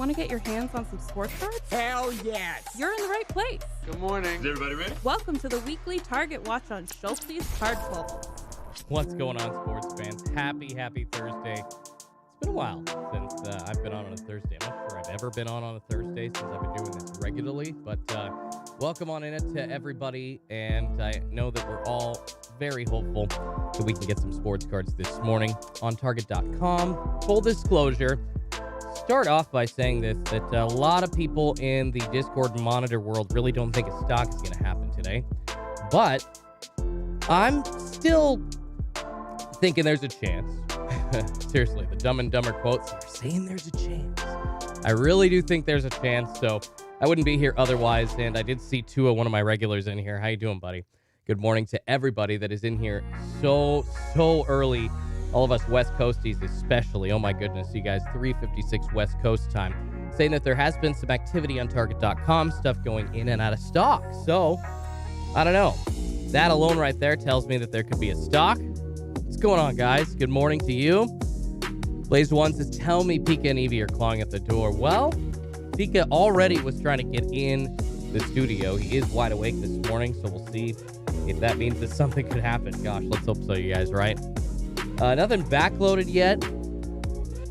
Want to get your hands on some sports cards? Hell yes! You're in the right place. Good morning. Is everybody ready? Welcome to the weekly Target Watch on Schultzy's Card Club. What's going on, sports fans? Happy Thursday. It's been a while since I've been on a Thursday. I'm not sure I've ever been on a Thursday since I've been doing this regularly, but welcome on in it to everybody, and I know that we're all very hopeful that we can get some sports cards this morning on Target.com. Full disclosure, start off by saying this, that a lot of people in the Discord monitor world really don't think a stock is going to happen today, but I'm still thinking there's a chance. Seriously, the Dumb and Dumber quotes are saying there's a chance. I really do think there's a chance, so I wouldn't be here otherwise, and I did see Tua, one of my regulars, in here. How you doing, buddy? Good morning to everybody that is in here so early. All of us West Coasties especially. Oh my goodness, you guys, 3:56 West Coast time. Saying that there has been some activity on Target.com, stuff going in and out of stock. So, I don't know. That alone right there tells me that there could be a stock. What's going on, guys? Good morning to you. Blaze One says, tell me Pika and Evie are clawing at the door. Well, Pika already was trying to get in the studio. He is wide awake this morning, so we'll see if that means that something could happen. Gosh, let's hope so, you guys, right? Nothing backloaded yet.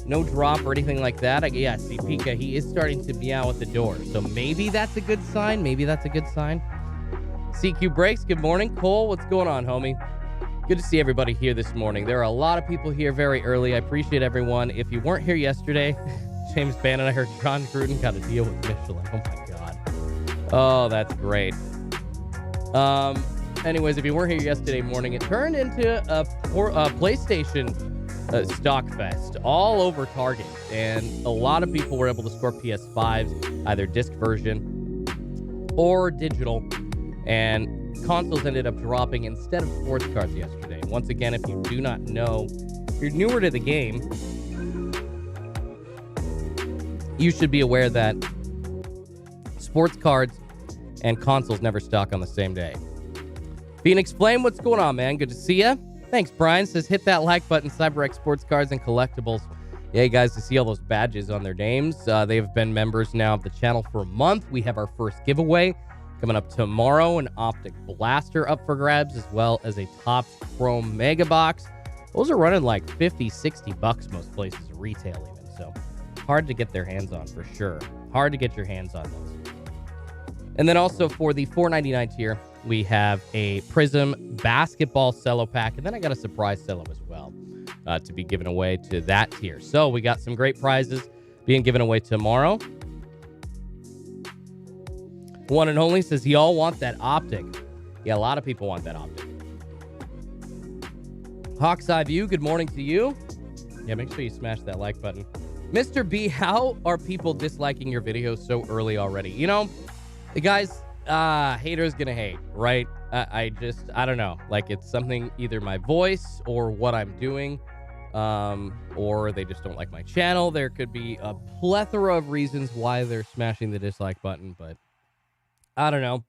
No drop or anything like that. Yeah, see, Pika, he is starting to meow at the door. So maybe that's a good sign. CQBreaks, good morning. Cole, what's going on, homie? Good to see everybody here this morning. There are a lot of people here very early. I appreciate everyone. If you weren't here yesterday, James Bannon, I heard John Gruden got to deal with Michelin. Oh, my God. Oh, that's great. Anyways, if you weren't here yesterday morning, it turned into a PlayStation stock fest all over Target. And a lot of people were able to score PS5s, either disc version or digital. And consoles ended up dropping instead of sports cards yesterday. Once again, if you do not know, if you're newer to the game, you should be aware that sports cards and consoles never stock on the same day. Phoenix Flame, what's going on, man? Good to see ya. Thanks, Brian. Says, hit that like button, CQBreaks Sports Cards and Collectables. Yeah, guys, to see all those badges on their names. They have been members now of the channel for a month. We have our first giveaway coming up tomorrow, an Optic Blaster up for grabs, as well as a Top Chrome Mega Box. Those are running like 50, 60 bucks most places retail even, so hard to get their hands on for sure. Hard to get your hands on those. And then also for the $4.99 tier, we have a Prism basketball cello pack, and then I got a surprise cello as well to be given away to that tier. So we got some great prizes being given away tomorrow. One and only says, y'all want that Optic. Yeah, a lot of people want that Optic. Hawk's Eye View, good morning to you. Yeah, make sure you smash that like button. Mr. B, how are people disliking your videos so early already? You know, the guys, haters gonna hate, right? I don't know. Like, it's something, either my voice or what I'm doing, or they just don't like my channel. There could be a plethora of reasons why they're smashing the dislike button, but I don't know.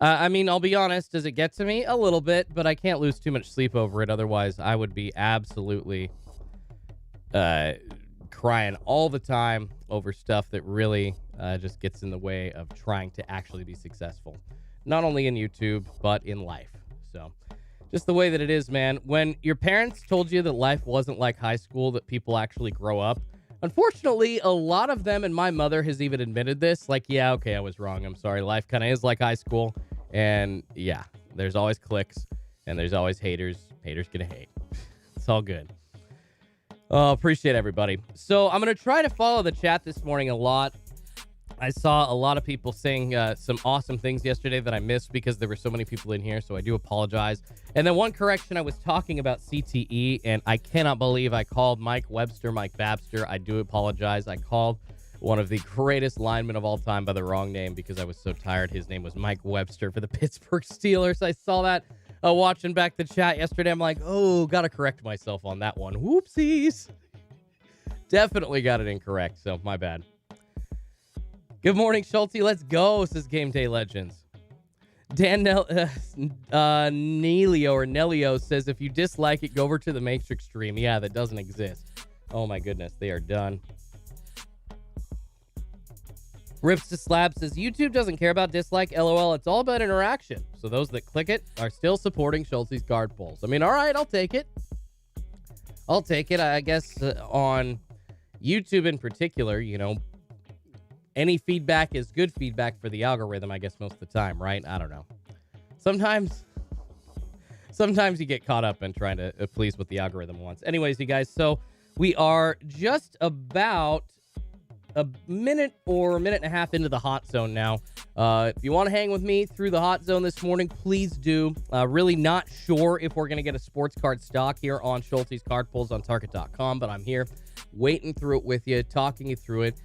I mean, I'll be honest, does it get to me? A little bit, but I can't lose too much sleep over it. Otherwise, I would be absolutely crying all the time over stuff that really just gets in the way of trying to actually be successful. Not only in YouTube, but in life. So, just the way that it is, man. When your parents told you that life wasn't like high school, that people actually grow up, unfortunately, a lot of them, and my mother has even admitted this, like, yeah, okay, I was wrong. I'm sorry. Life kind of is like high school. And yeah, there's always cliques and there's always haters. Haters gonna hate. It's all good. Oh, appreciate everybody. So I'm going to try to follow the chat this morning a lot. I saw a lot of people saying some awesome things yesterday that I missed because there were so many people in here, so I do apologize. And then one correction, I was talking about CTE, and I cannot believe I called Mike Babster. I do apologize. I called one of the greatest linemen of all time by the wrong name because I was so tired. His name was Mike Webster for the Pittsburgh Steelers. I saw that watching back the chat yesterday. I'm like, oh, got to correct myself on that one. Whoopsies. Definitely got it incorrect, so my bad. Good morning, Schultzy. Let's go, says Game Day Legends. Dan Nelio says, if you dislike it, go over to the Matrix stream. Yeah, that doesn't exist. Oh, my goodness. They are done. Rips to Slab says, YouTube doesn't care about dislike, LOL. It's all about interaction. So those that click it are still supporting Schultzy's card pulls. I mean, all right, I'll take it. I'll take it. I guess on YouTube in particular, you know, any feedback is good feedback for the algorithm, I guess, most of the time, right? I don't know. Sometimes you get caught up in trying to please what the algorithm wants. Anyways, you guys, so we are just about a minute or a minute and a half into the hot zone now. If you want to hang with me through the hot zone this morning, please do. Really not sure if we're going to get a sports card stock here on Schultzy's card pulls on target.com, but I'm here waiting through it with you, talking you through it.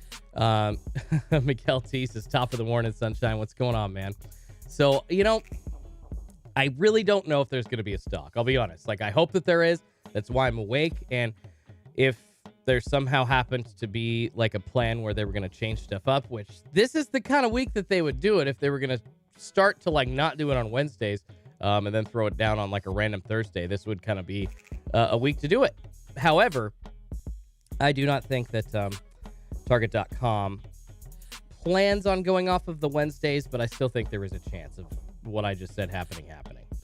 Miguel T says, top of the morning, sunshine. What's going on, man? So, you know, I really don't know if there's going to be a stock. I'll be honest. Like, I hope that there is. That's why I'm awake. And if there somehow happened to be like a plan where they were going to change stuff up, which this is the kind of week that they would do it if they were going to start to like not do it on Wednesdays and then throw it down on like a random Thursday. This would kind of be a week to do it. However, I do not think that Target.com plans on going off of the Wednesdays, but I still think there is a chance of what I just said happening.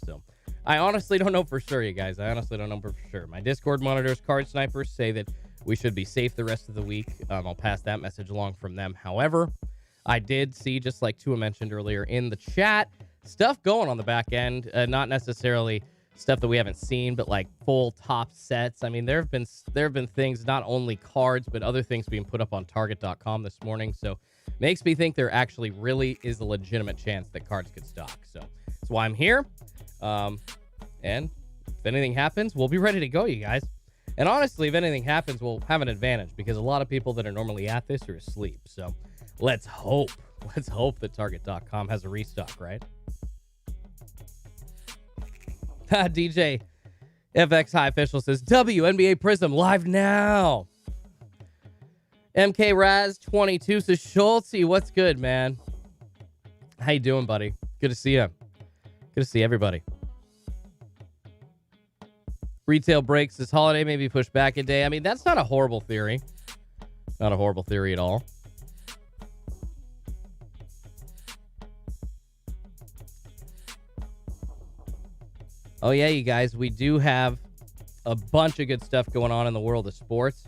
So I honestly don't know for sure, you guys. I honestly don't know for sure. My Discord monitors, card snipers say that we should be safe the rest of the week. I'll pass that message along from them. However, I did see, just like Tua mentioned earlier in the chat, stuff going on the back end. Not necessarily stuff that we haven't seen, but like full top sets. I mean, there have been things, not only cards, but other things being put up on Target.com this morning. So makes me think there actually really is a legitimate chance that cards could stock. So that's why I'm here. And if anything happens, we'll be ready to go, you guys. And honestly, if anything happens, we'll have an advantage because a lot of people that are normally at this are asleep. So let's hope that Target.com has a restock, right? DJ FX High Official says, WNBA Prism live now. MK Raz 22 says, Schultzy, what's good, man? How you doing, buddy? Good to see you. Good to see everybody. Retail breaks this holiday, maybe push back a day. I mean, that's not a horrible theory. Not a horrible theory at all. Oh, yeah, you guys, we do have a bunch of good stuff going on in the world of sports.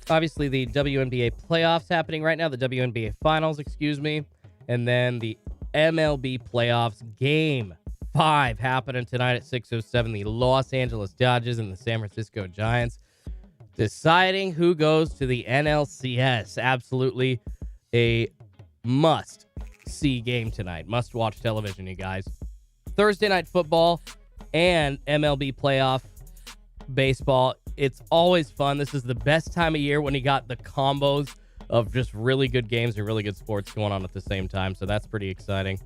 Obviously, the WNBA playoffs happening right now, the WNBA finals, excuse me, and then the MLB playoffs game 5 happening tonight at 6:07. The Los Angeles Dodgers and the San Francisco Giants deciding who goes to the NLCS. Absolutely a must-see game tonight. Must-watch television, you guys. Thursday night football and MLB playoff baseball. It's always fun. This is the best time of year when you got the combos of just really good games and really good sports going on at the same time. So that's pretty exciting.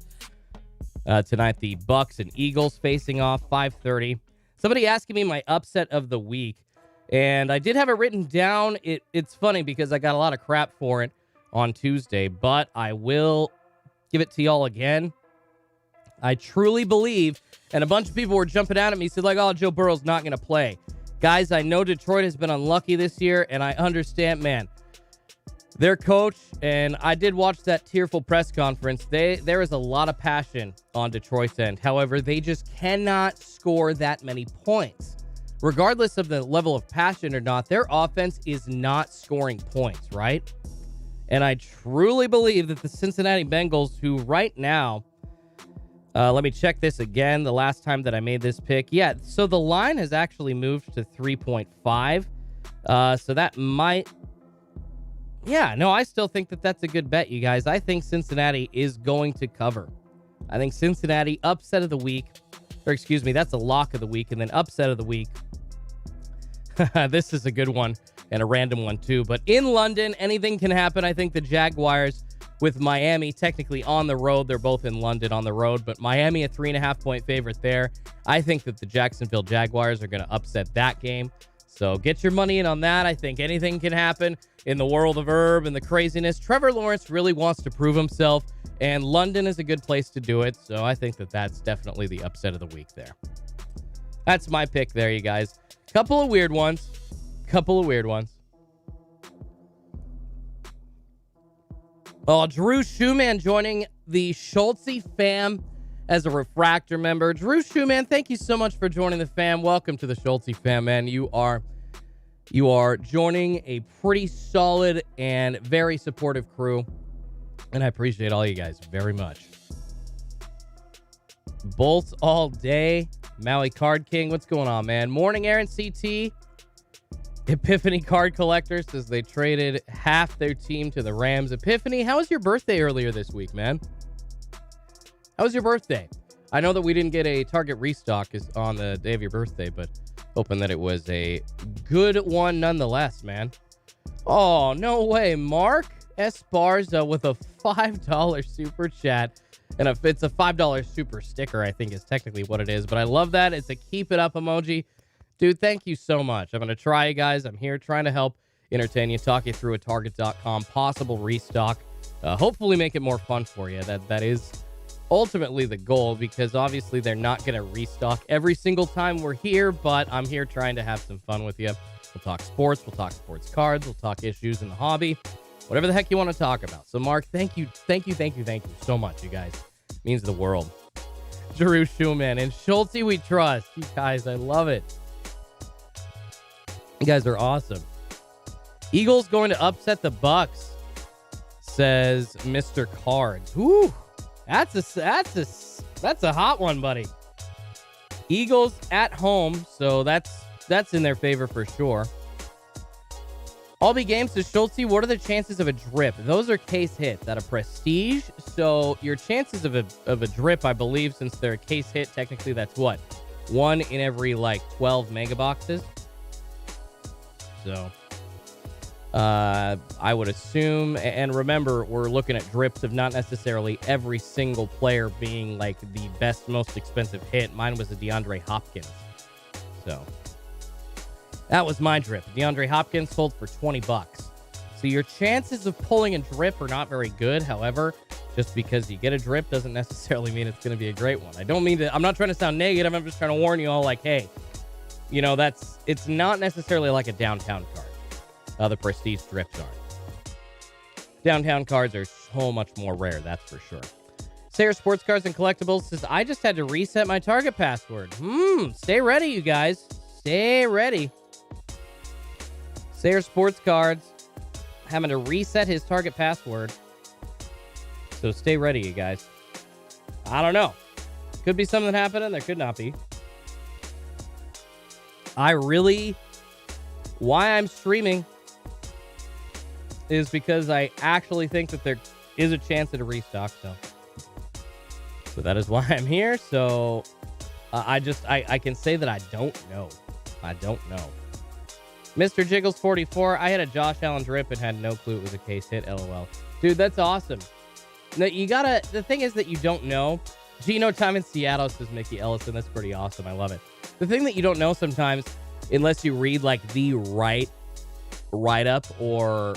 Tonight, the Bucks and Eagles facing off, 5:30. Somebody asking me my upset of the week, and I did have it written down. It's funny because I got a lot of crap for it on Tuesday, but I will give it to y'all again. I truly believe, and a bunch of people were jumping out at me, said like, oh, Joe Burrow's not going to play. Guys, I know Detroit has been unlucky this year, and I understand, man. Their coach, and I did watch that tearful press conference, there is a lot of passion on Detroit's end. However, they just cannot score that many points. Regardless of the level of passion or not, their offense is not scoring points, right? And I truly believe that the Cincinnati Bengals, who right now, let me check this again, the last time that I made this pick. Yeah, so the line has actually moved to 3.5. So that might... Yeah, no, I still think that that's a good bet, you guys. I think Cincinnati is going to cover. I think Cincinnati, upset of the week, or excuse me, that's a lock of the week, and then upset of the week. This is a good one, and a random one too. But in London, anything can happen. I think the Jaguars with Miami technically on the road. They're both in London on the road, but Miami a 3.5-point favorite there. I think that the Jacksonville Jaguars are going to upset that game. So get your money in on that. I think anything can happen in the world of Herb and the craziness. Trevor Lawrence really wants to prove himself, and London is a good place to do it. So I think that that's definitely the upset of the week there. That's my pick there, you guys. Couple of weird ones. Oh, Drew Shoeman joining the Schultzy fam as a Refractor member. Drew Shoeman, thank you so much for joining the fam. Welcome to the Schultzy fam, man. You are joining a pretty solid and very supportive crew, and I appreciate all you guys very much. Bolts all day. Maui Card King, what's going on, man? Morning, Aaron CT. Epiphany Card Collector says they traded half their team to the Rams. Epiphany, how was your birthday earlier this week, man? How was your birthday? I know that we didn't get a Target restock on the day of your birthday, but hoping that it was a good one nonetheless, man. Oh, no way. Mark Esparza with a $5 super chat. And it's a $5 super sticker, I think is technically what it is. But I love that. It's a keep it up emoji. Dude, thank you so much. I'm going to try, you guys. I'm here trying to help entertain you, talk you through a Target.com possible restock. Hopefully make it more fun for you. That is ultimately the goal, because obviously they're not going to restock every single time we're here, but I'm here trying to have some fun with you. We'll talk sports. We'll talk sports cards. We'll talk issues in the hobby. Whatever the heck you want to talk about. So, Mark, thank you so much, you guys. It means the world. Drew Schumann and Schultzy, we trust. You guys, I love it. You guys are awesome. Eagles going to upset the Bucks, says Mr. Cards. Woo, that's a hot one, buddy. Eagles at home, so that's in their favor for sure. All be games to Schultzy. What are the chances of a drip? Those are case hits at a prestige. So your chances of a drip, I believe, since they're a case hit, technically that's what? 1 in every 12 mega boxes. So I would assume, and remember, we're looking at drips of not necessarily every single player being the best, most expensive hit. Mine was a DeAndre Hopkins. So that was my drip. DeAndre Hopkins sold for $20. So your chances of pulling a drip are not very good. However, just because you get a drip doesn't necessarily mean it's going to be a great one. I'm not trying to sound negative. I'm just trying to warn you all, hey, it's not necessarily like a downtown card. The prestige drips are. Downtown cards are so much more rare, that's for sure. Sayer Sports Cards and Collectables says, I just had to reset my Target password. Stay ready, you guys. Stay ready. Sayer Sports Cards having to reset his Target password. So stay ready, you guys. I don't know. Could be something happening. There could not be. Why I'm streaming is because I actually think that there is a chance at a restock. So that is why I'm here. So I can say that I don't know. I don't know. Mr. Jiggles 44, I had a Josh Allen drip and had no clue it was a case hit. LOL. Dude, that's awesome. Now, the thing is that you don't know. Geno time in Seattle, says Mickey Ellison. That's pretty awesome. I love it. The thing that you don't know sometimes, unless you read the right write-up or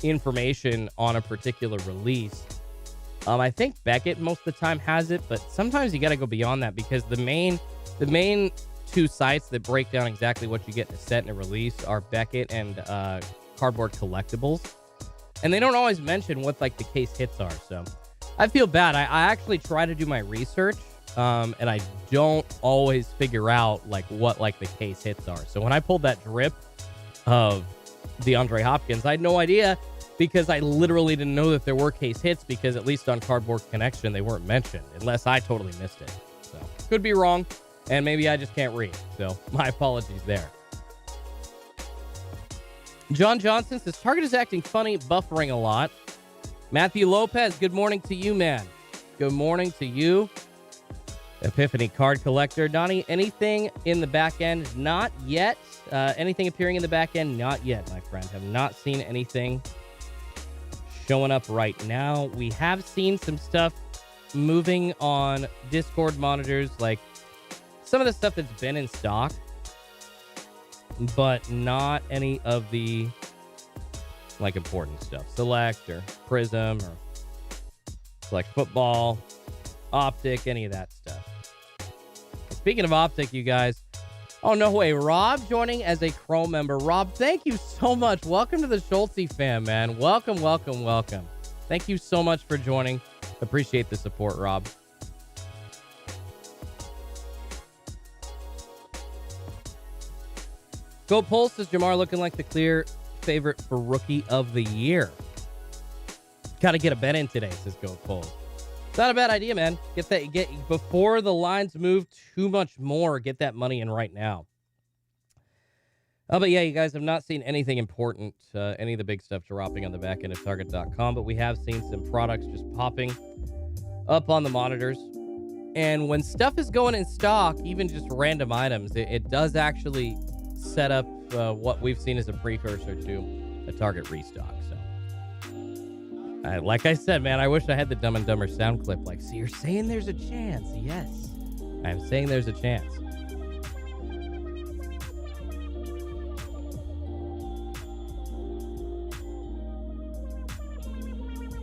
information on a particular release. I think Beckett most of the time has it, but sometimes you got to go beyond that, because the main two sites that break down exactly what you get in a set and a release are Beckett and Cardboard Collectables. And they don't always mention what the case hits are. So I feel bad. I actually try to do my research, and I don't always figure out what the case hits are. So when I pulled that drip of DeAndre Hopkins, I had no idea, because I literally didn't know that there were case hits, because at least on Cardboard Connection they weren't mentioned, unless I totally missed it. So could be wrong. And maybe I just can't read. So my apologies there. John Johnson says, Target is acting funny, buffering a lot. Matthew Lopez, good morning to you, man. Good morning to you. Epiphany Card Collector. Donnie, anything in the back end? Not yet. Anything appearing in the back end? Not yet, my friend. Have not seen anything showing up right now. We have seen some stuff moving on Discord monitors, some of the stuff that's been in stock, but not any of the important stuff. Select or Prism or Select Football, Optic, any of that stuff. Speaking of Optic, you guys, oh no way, Rob joining as a Chrome member. Rob, thank you so much. Welcome to the Schultzy fam, man. Welcome. Thank you so much for joining. Appreciate the support, Rob. Go Pulse says Jamar looking like the clear favorite for Rookie of the Year. Got to get a bet in today, says Go Pulse. It's not a bad idea, man. Get before the lines move too much more. Get that money in right now. But yeah, you guys have not seen anything important, any of the big stuff dropping on the back end of Target.com, but we have seen some products just popping up on the monitors. And when stuff is going in stock, even just random items, it does actually set up what we've seen as a precursor to a Target restock. So, like I said, man, I wish I had the Dumb and Dumber sound clip. Like, so you're saying there's a chance? Yes, I'm saying there's a chance.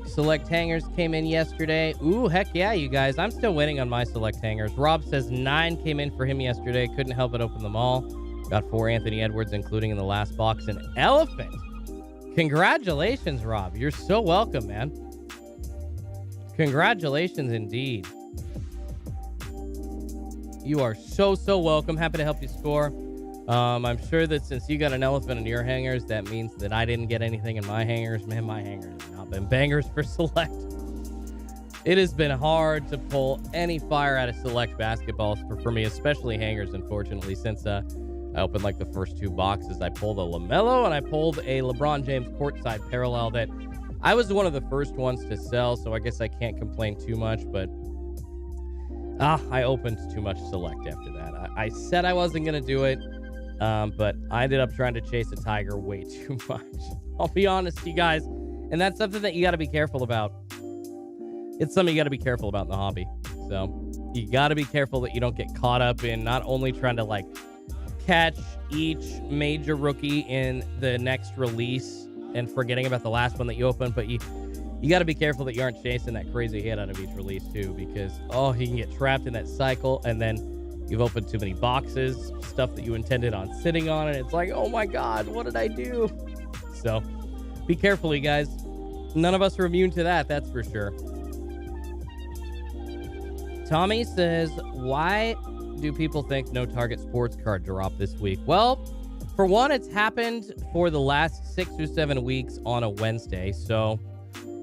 Select hangers came in yesterday. Ooh, heck yeah, you guys. I'm still waiting on my select hangers. Rob says 9 came in for him yesterday. Couldn't help but open them all. Got 4 Anthony Edwards, including in the last box an elephant. Congratulations, Rob. You're so welcome, man. Congratulations indeed. You are so welcome. Happy to help you score. I'm sure that since you got an elephant in your hangers, that means that I didn't get anything in my hangers. Man, my hangers have not been bangers for select. It has been hard to pull any fire out of select basketballs for me, especially hangers, unfortunately, since I opened like the first 2 boxes. I pulled a LaMelo and I pulled a LeBron James courtside parallel that I was one of the first ones to sell, so I guess I can't complain too much, but I opened too much select after that. I said I wasn't going to do it. But I ended up trying to chase a tiger way too much. I'll be honest, you guys. And that's something that you got to be careful about. It's something you got to be careful about in the hobby. So you got to be careful that you don't get caught up in not only trying to like catch each major rookie in the next release and forgetting about the last one that you opened, but you got to be careful that you aren't chasing that crazy hit out of each release too, because you can get trapped in that cycle and then you've opened too many boxes, stuff that you intended on sitting on, and it's like, oh my God, what did I do? So be careful, you guys. None of us are immune to that, that's for sure. Tommy says, why do people think no Target sports card drop this week? Well, for one, it's happened for the last 6 or 7 weeks on a Wednesday, so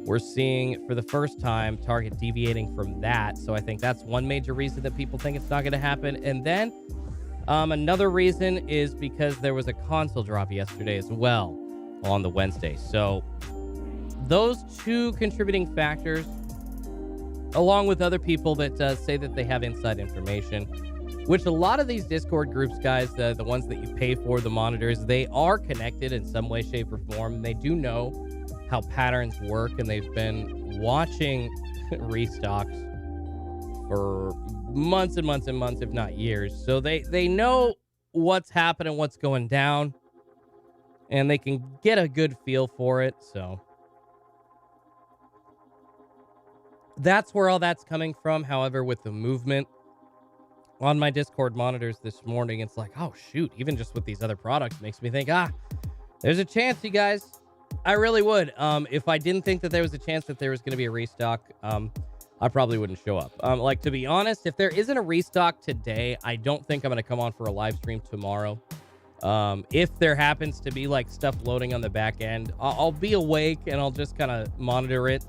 we're seeing, for the first time, Target deviating from that. So I think that's one major reason that people think it's not going to happen. And then another reason is because there was a console drop yesterday as well on the Wednesday. So those 2 contributing factors, along with other people that say that they have inside information, which a lot of these Discord groups, guys, the ones that you pay for, the monitors, they are connected in some way, shape, or form. And they do know how patterns work, and they've been watching restocks for months and months and months, if not years. So they know what's happening, what's going down, and they can get a good feel for it. So that's where all that's coming from. However, with the movement on my Discord monitors this morning, it's like, oh shoot, even just with these other products makes me think, there's a chance, you guys. I really would. If I didn't think that there was a chance that there was going to be a restock, I probably wouldn't show up. Like, to be honest, if there isn't a restock today, I don't think I'm going to come on for a live stream tomorrow. If there happens to be like stuff loading on the back end, I'll be awake and I'll just kind of monitor it.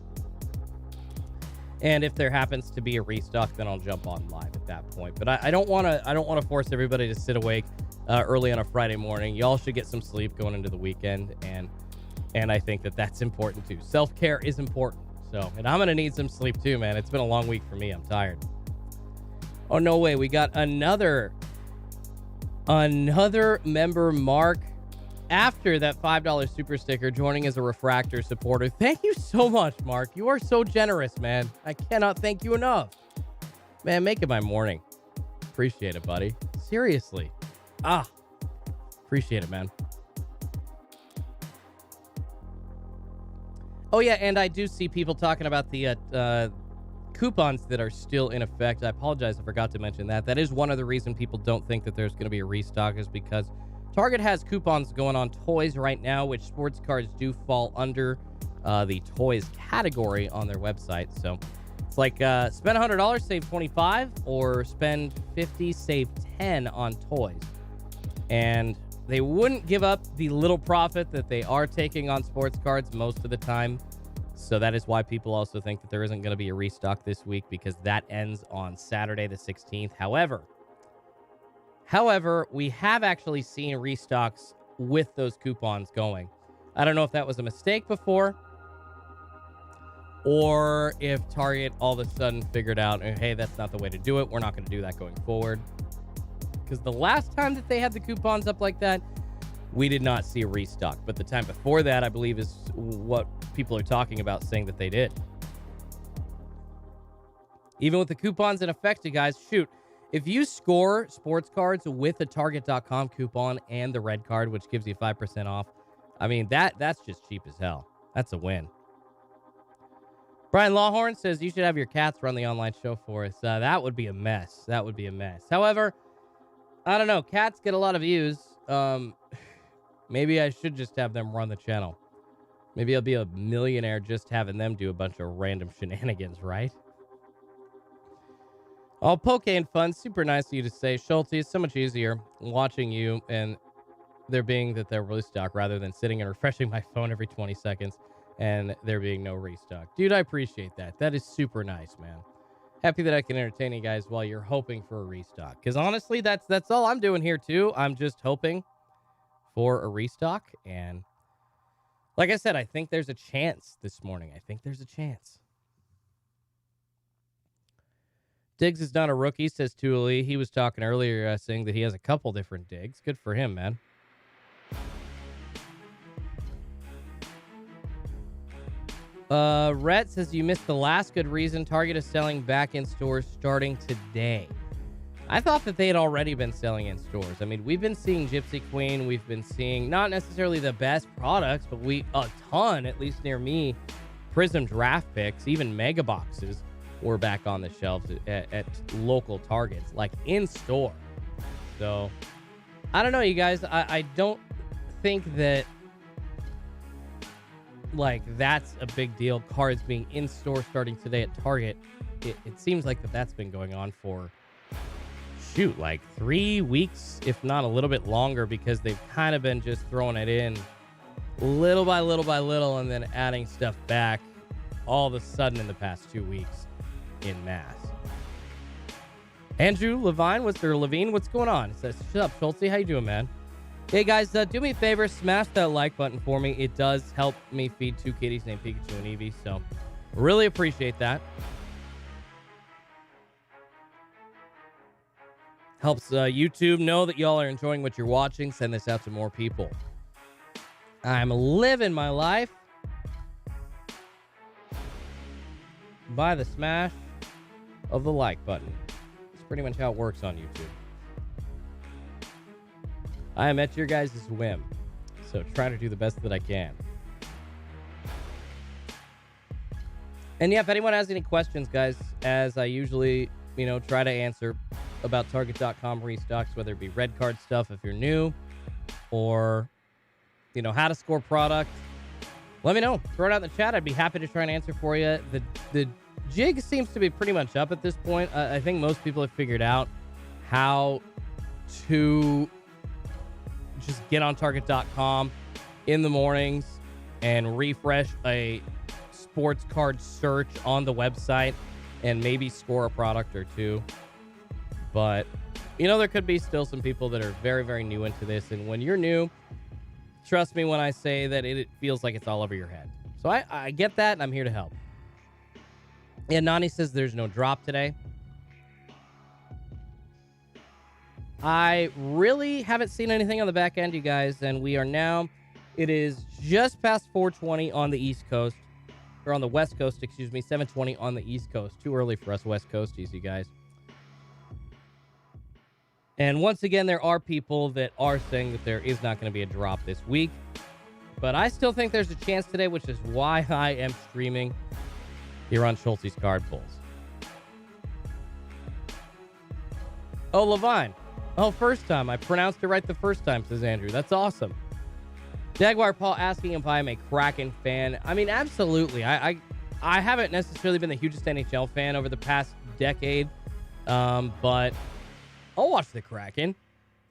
And if there happens to be a restock, then I'll jump on live at that point. But I don't want to force everybody to sit awake early on a Friday morning. Y'all should get some sleep going into the weekend, and I think that that's important too. Self-care is important. So, and I'm going to need some sleep too, man. It's been a long week for me. I'm tired. Oh, no way. We got another member, Mark, after that $5 super sticker, joining as a Refractor supporter. Thank you so much, Mark. You are so generous, man. I cannot thank you enough. Man, making my morning. Appreciate it, buddy. Seriously. Appreciate it, man. Oh, yeah, and I do see people talking about the coupons that are still in effect. I apologize, I forgot to mention that. That is one of the reasons people don't think that there's going to be a restock, is because Target has coupons going on toys right now, which sports cards do fall under the toys category on their website. So it's like spend $100, save $25, or spend $50, save $10 on toys. And they wouldn't give up the little profit that they are taking on sports cards most of the time. So that is why people also think that there isn't going to be a restock this week, because that ends on Saturday the 16th. However, we have actually seen restocks with those coupons going. I don't know if that was a mistake before, or if Target all of a sudden figured out, hey, that's not the way to do it. We're not going to do that going forward. Because the last time that they had the coupons up like that, we did not see a restock. But the time before that, I believe, is what people are talking about, saying that they did. Even with the coupons in effect, you guys, shoot. If you score sports cards with a Target.com coupon and the red card, which gives you 5% off, I mean, that's just cheap as hell. That's a win. Brian Lawhorn says you should have your cats run the online show for us. That would be a mess. That would be a mess. However, I don't know. Cats get a lot of views. Maybe I should just have them run the channel. Maybe I'll be a millionaire just having them do a bunch of random shenanigans, right? All POKÉMON fun. Super nice of you to say. Schultzy, it's so much easier watching you and there being that they're restock rather than sitting and refreshing my phone every 20 seconds and there being no restock. Dude, I appreciate that. That is super nice, man. Happy that I can entertain you guys while you're hoping for a restock. Because honestly, that's all I'm doing here too. I'm just hoping for a restock. And like I said, I think there's a chance this morning. I think there's a chance. Diggs is not a rookie, says Thule. He was talking earlier saying that he has a couple different digs. Good for him, man. Rhett says you missed the last good reason. Target is selling back in stores starting today. I thought that they had already been selling in stores. I mean, we've been seeing Gypsy Queen. We've been seeing not necessarily the best products, but a ton, at least near me, Prism draft picks, even mega boxes were back on the shelves at local Targets, like in store. So, I don't know, you guys. I don't think that, like, that's a big deal. Cards being in store starting today at Target. It seems like that's been going on for, like 3 weeks, if not a little bit longer, because they've kind of been just throwing it in little by little by little and then adding stuff back all of a sudden in the past 2 weeks in mass. Andrew Levine, what's going on? It says, shut up, Schultzy. How you doing, man? Hey, guys, do me a favor. Smash that like button for me. It does help me feed two kitties named Pikachu and Eevee, so really appreciate that. Helps YouTube know that y'all are enjoying what you're watching. Send this out to more people. I'm living my life by the smash of the like button. It's pretty much how it works on YouTube. I am at your guys' whim, so try to do the best that I can. And yeah, if anyone has any questions, guys, as I usually, try to answer about Target.com restocks, whether it be red card stuff if you're new, or, how to score product, let me know. Throw it out in the chat. I'd be happy to try and answer for you. The jig seems to be pretty much up at this point. I think most people have figured out how to just get on Target.com in the mornings and refresh a sports card search on the website and maybe score a product or two. But, there could be still some people that are very, very new into this. And when you're new, trust me when I say that it feels like it's all over your head. So I get that, and I'm here to help. Yeah, Nani says there's no drop today. I really haven't seen anything on the back end, you guys, and it is just past 4:20 on the East Coast, or on the West Coast, 7:20 on the East Coast. Too early for us West Coasties, you guys. And once again, there are people that are saying that there is not going to be a drop this week, but I still think there's a chance today, which is why I am streaming here on Schultzy's Card Pulls. Oh, Levine. Oh, first time. I pronounced it right the first time, says Andrew. That's awesome. Jaguar Paul asking if I'm a Kraken fan. I mean, absolutely. I haven't necessarily been the hugest NHL fan over the past decade, but I'll watch the Kraken.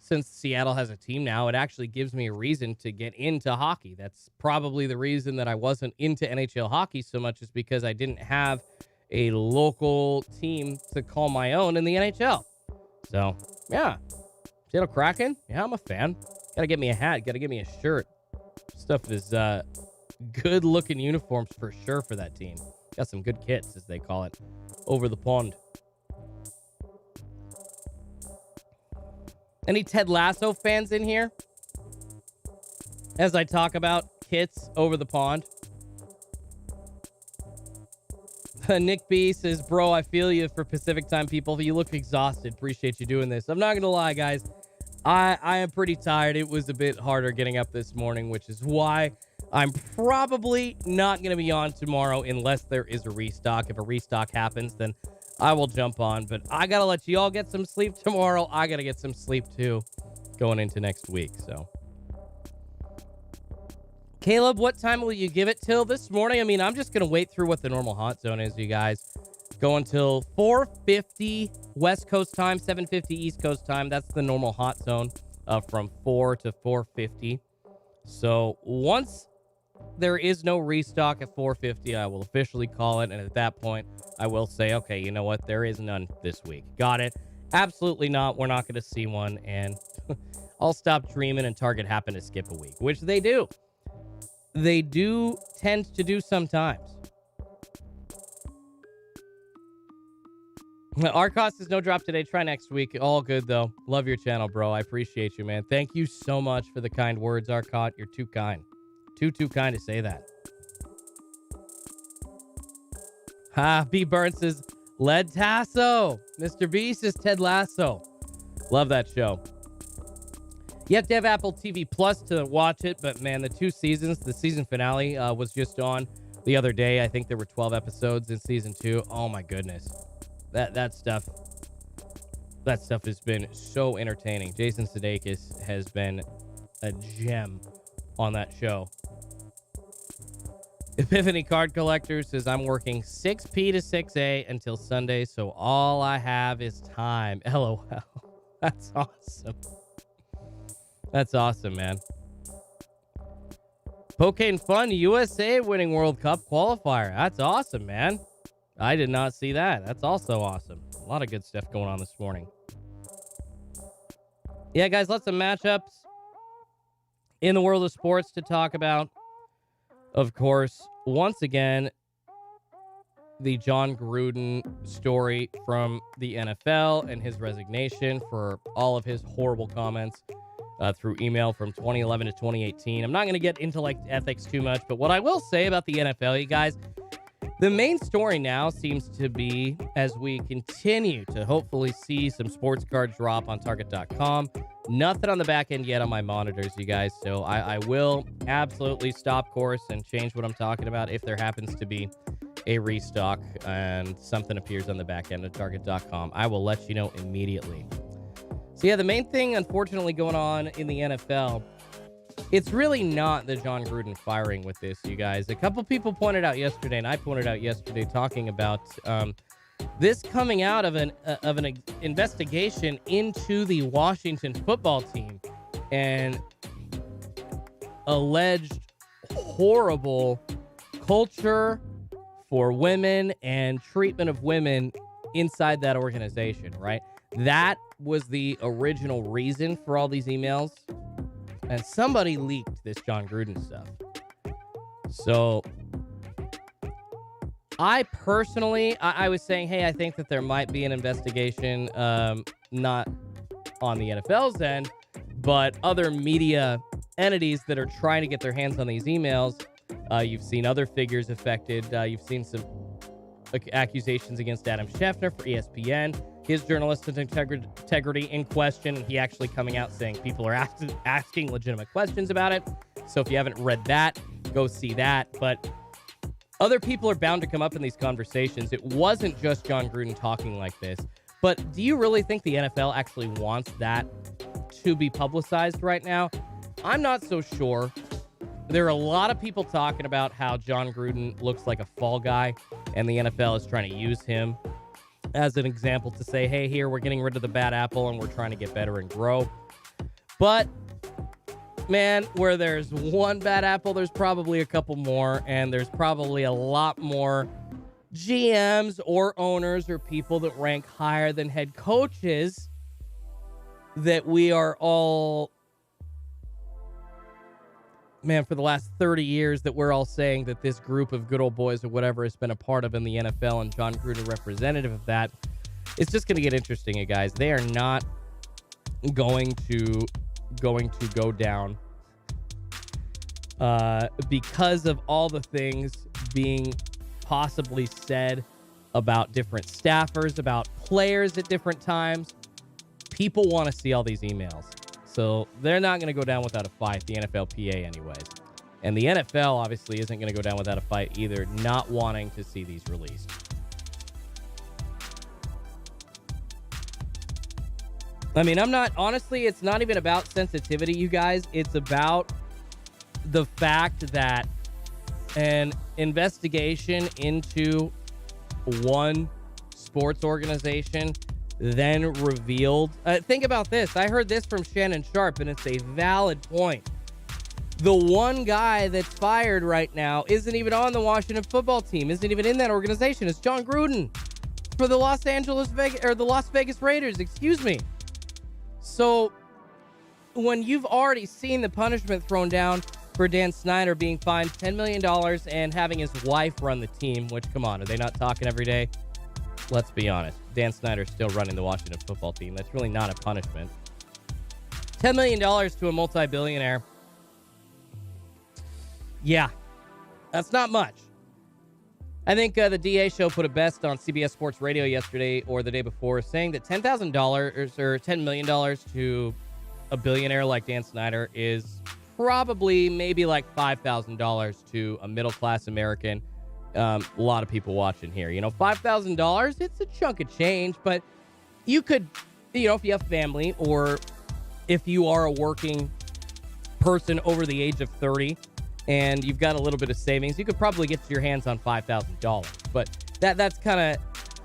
Since Seattle has a team now, it actually gives me a reason to get into hockey. That's probably the reason that I wasn't into NHL hockey so much, is because I didn't have a local team to call my own in the NHL. So, yeah. Seattle Kraken? Yeah, I'm a fan. Gotta get me a hat. Gotta get me a shirt. Stuff is good-looking uniforms for sure for that team. Got some good kits, as they call it, over the pond. Any Ted Lasso fans in here? As I talk about kits over the pond. Nick B says, bro, I feel you for Pacific time people. You look exhausted. Appreciate you doing this. I'm not going to lie, guys. I am pretty tired. It was a bit harder getting up this morning, which is why I'm probably not going to be on tomorrow unless there is a restock. If a restock happens, then I will jump on. But I got to let you all get some sleep tomorrow. I got to get some sleep too going into next week. So, Caleb, what time will you give it till this morning? I mean, I'm just going to wait through what the normal hot zone is, you guys. Go until 4:50 West Coast time, 7:50 East Coast time. That's the normal hot zone from 4 to 4:50. So once there is no restock at 4:50, I will officially call it. And at that point, I will say, okay, you know what? There is none this week. Got it? Absolutely not. We're not going to see one. And I'll stop dreaming and Target happen to skip a week, which they do. They do tend to do sometimes. Arcos is no drop today. Try next week. All good, though. Love your channel, bro. I appreciate you, man. Thank you so much for the kind words, Arcot. You're too kind. Too kind to say that. B. Burns says, Led Tasso. Mr. B says Ted Lasso. Love that show. You have to have Apple TV Plus to watch it, but man, the 2 seasons, the season finale was just on the other day. I think there were 12 episodes in season 2. Oh my goodness. That stuff has been so entertaining. Jason Sudeikis has been a gem on that show. Epiphany Card Collector says, I'm working 6P to 6A until Sunday, so all I have is time. LOL. That's awesome. That's awesome, man. Pokémon Fun USA winning World Cup qualifier. That's awesome, man. I did not see that. That's also awesome. A lot of good stuff going on this morning. Yeah, guys, lots of matchups in the world of sports to talk about. Of course, once again, the John Gruden story from the NFL and his resignation for all of his horrible comments through email from 2011 to 2018. I'm not going to get into like ethics too much, but what I will say about the NFL, you guys, the main story now seems to be, as we continue to hopefully see some sports cards drop on Target.com, nothing on the back end yet on my monitors, you guys. So I will absolutely stop course and change what I'm talking about if there happens to be a restock and something appears on the back end of Target.com. I will let you know immediately. So yeah, the main thing, unfortunately, going on in the NFL, it's really not the John Gruden firing with this, you guys. A couple people pointed out yesterday, and I pointed out yesterday, talking about this coming out of an investigation into the Washington football team and alleged horrible culture for women and treatment of women inside that organization, right? That was the original reason for all these emails. And somebody leaked this John Gruden stuff. So I personally, I was saying, hey, I think that there might be an investigation, not on the NFL's end, but other media entities that are trying to get their hands on these emails. You've seen other figures affected. You've seen some accusations against Adam Schefter for ESPN. His journalistic integrity in question. He actually coming out saying people are asking legitimate questions about it. So if you haven't read that, go see that. But other people are bound to come up in these conversations. It wasn't just John Gruden talking like this. But do you really think the NFL actually wants that to be publicized right now? I'm not so sure. there are a lot of people talking about how John Gruden looks like a fall guy, and the NFL is trying to use him as an example to say, hey, here, we're getting rid of the bad apple, and we're trying to get better and grow. But, man, where there's one bad apple, there's probably a couple more, and there's probably a lot more GMs or owners or people that rank higher than head coaches that we are all, man, for the last 30 years that we're all saying that this group of good old boys or whatever has been a part of in the NFL, and John Gruden representative of that. It's just going to get interesting, you guys. They are not going to go down because of all the things being possibly said about different staffers, about players at different times. People want to see all these emails. So they're not going to go down without a fight, the NFLPA anyways. And the NFL obviously isn't going to go down without a fight either, not wanting to see these released. I mean, honestly, it's not even about sensitivity, you guys. It's about the fact that an investigation into one sports organization then revealed. Think about this. I heard this from Shannon Sharp, and it's a valid point. The one guy that's fired right now isn't even on the Washington football team, isn't even in that organization. It's John Gruden for the Las Vegas Raiders, excuse me. So when you've already seen the punishment thrown down for Dan Snyder being fined $10 million and having his wife run the team, which, come on, are they not talking every day? Let's be honest. Dan Snyder's still running the Washington football team. That's really not a punishment. $10 million to a multi-billionaire. Yeah, that's not much. I think the DA show put it best on CBS Sports Radio yesterday or the day before, saying that $10,000 or $10 million to a billionaire like Dan Snyder is probably maybe like $5,000 to a middle-class American. A lot of people watching here. You know, $5,000, it's a chunk of change, but you could, you know, if you have family or if you are a working person over the age of 30 and you've got a little bit of savings, you could probably get your hands on $5,000. But that's kind of,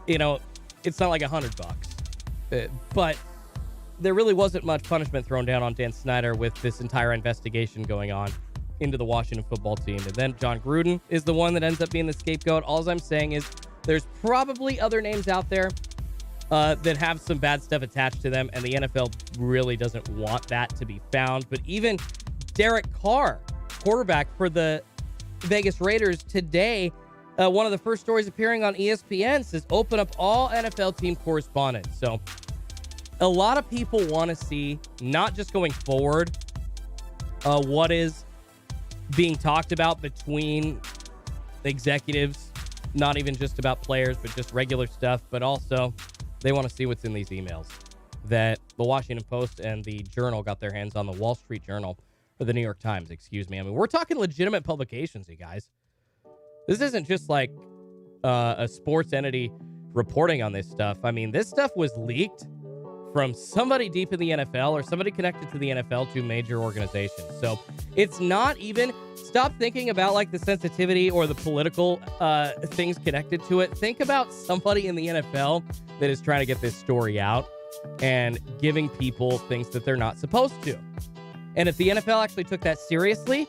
you know, it's not like $100. But there really wasn't much punishment thrown down on Dan Snyder with this entire investigation going on into the Washington football team. And then John Gruden is the one that ends up being the scapegoat. All I'm saying is there's probably other names out there that have some bad stuff attached to them, and the NFL really doesn't want that to be found. But even Derek Carr, quarterback for the Vegas Raiders, today, one of the first stories appearing on ESPN says open up all NFL team correspondence. So a lot of people want to see, not just going forward, what is being talked about between executives, not even just about players, but just regular stuff. But also, they want to see what's in these emails that the Washington Post and the Journal got their hands on, the Wall Street Journal, or the New York Times, excuse me. I mean, we're talking legitimate publications, you guys. This isn't just like a sports entity reporting on this stuff. I mean, this stuff was leaked from somebody deep in the NFL or somebody connected to the NFL to major organizations. So it's not even, stop thinking about like the sensitivity or the political things connected to it. Think about somebody in the NFL that is trying to get this story out and giving people things that they're not supposed to. And if the NFL actually took that seriously,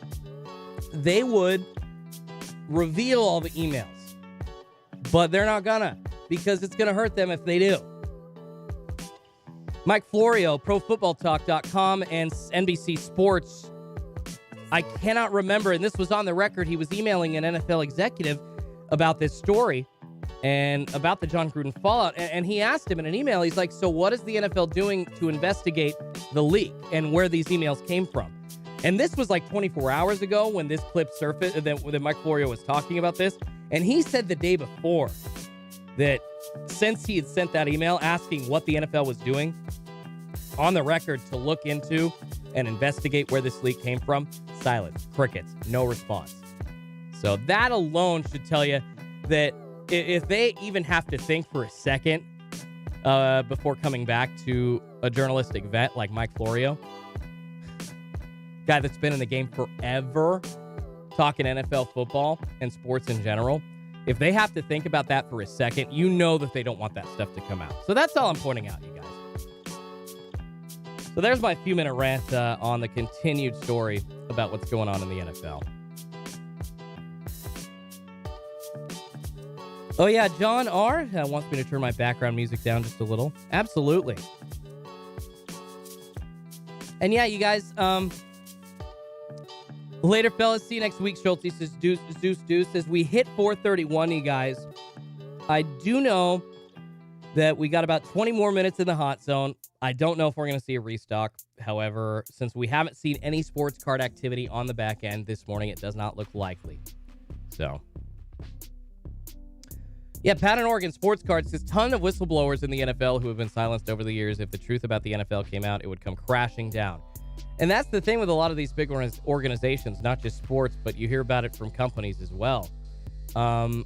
they would reveal all the emails. But they're not gonna, because it's gonna hurt them if they do. Mike Florio, ProFootballTalk.com and NBC Sports. I cannot remember, and this was on the record, he was emailing an NFL executive about this story and about the John Gruden fallout. And he asked him in an email, he's like, so what is the NFL doing to investigate the leak and where these emails came from? And this was like 24 hours ago when this clip surfaced, that Mike Florio was talking about this. And he said the day before that since he had sent that email asking what the NFL was doing, on the record to look into and investigate where this leak came from, silence, crickets, no response. So that alone should tell you that if they even have to think for a second before coming back to a journalistic vet like Mike Florio, guy that's been in the game forever, talking NFL football and sports in general, if they have to think about that for a second, you know that they don't want that stuff to come out. So that's all I'm pointing out, you guys. So there's my few-minute rant on the continued story about what's going on in the NFL. Oh, yeah, John R. Wants me to turn my background music down just a little. Absolutely. And yeah, you guys, later, fellas. See you next week. Schultzy says, Deuce. As we hit 4:31, you guys, I do know that we got about 20 more minutes in the hot zone. I don't know if we're going to see a restock. However, since we haven't seen any sports card activity on the back end this morning, it does not look likely. So, yeah, Pat in Oregon Sports Cards says, ton of whistleblowers in the NFL who have been silenced over the years. If the truth about the NFL came out, it would come crashing down. And that's the thing with a lot of these big organizations, not just sports, but you hear about it from companies as well. But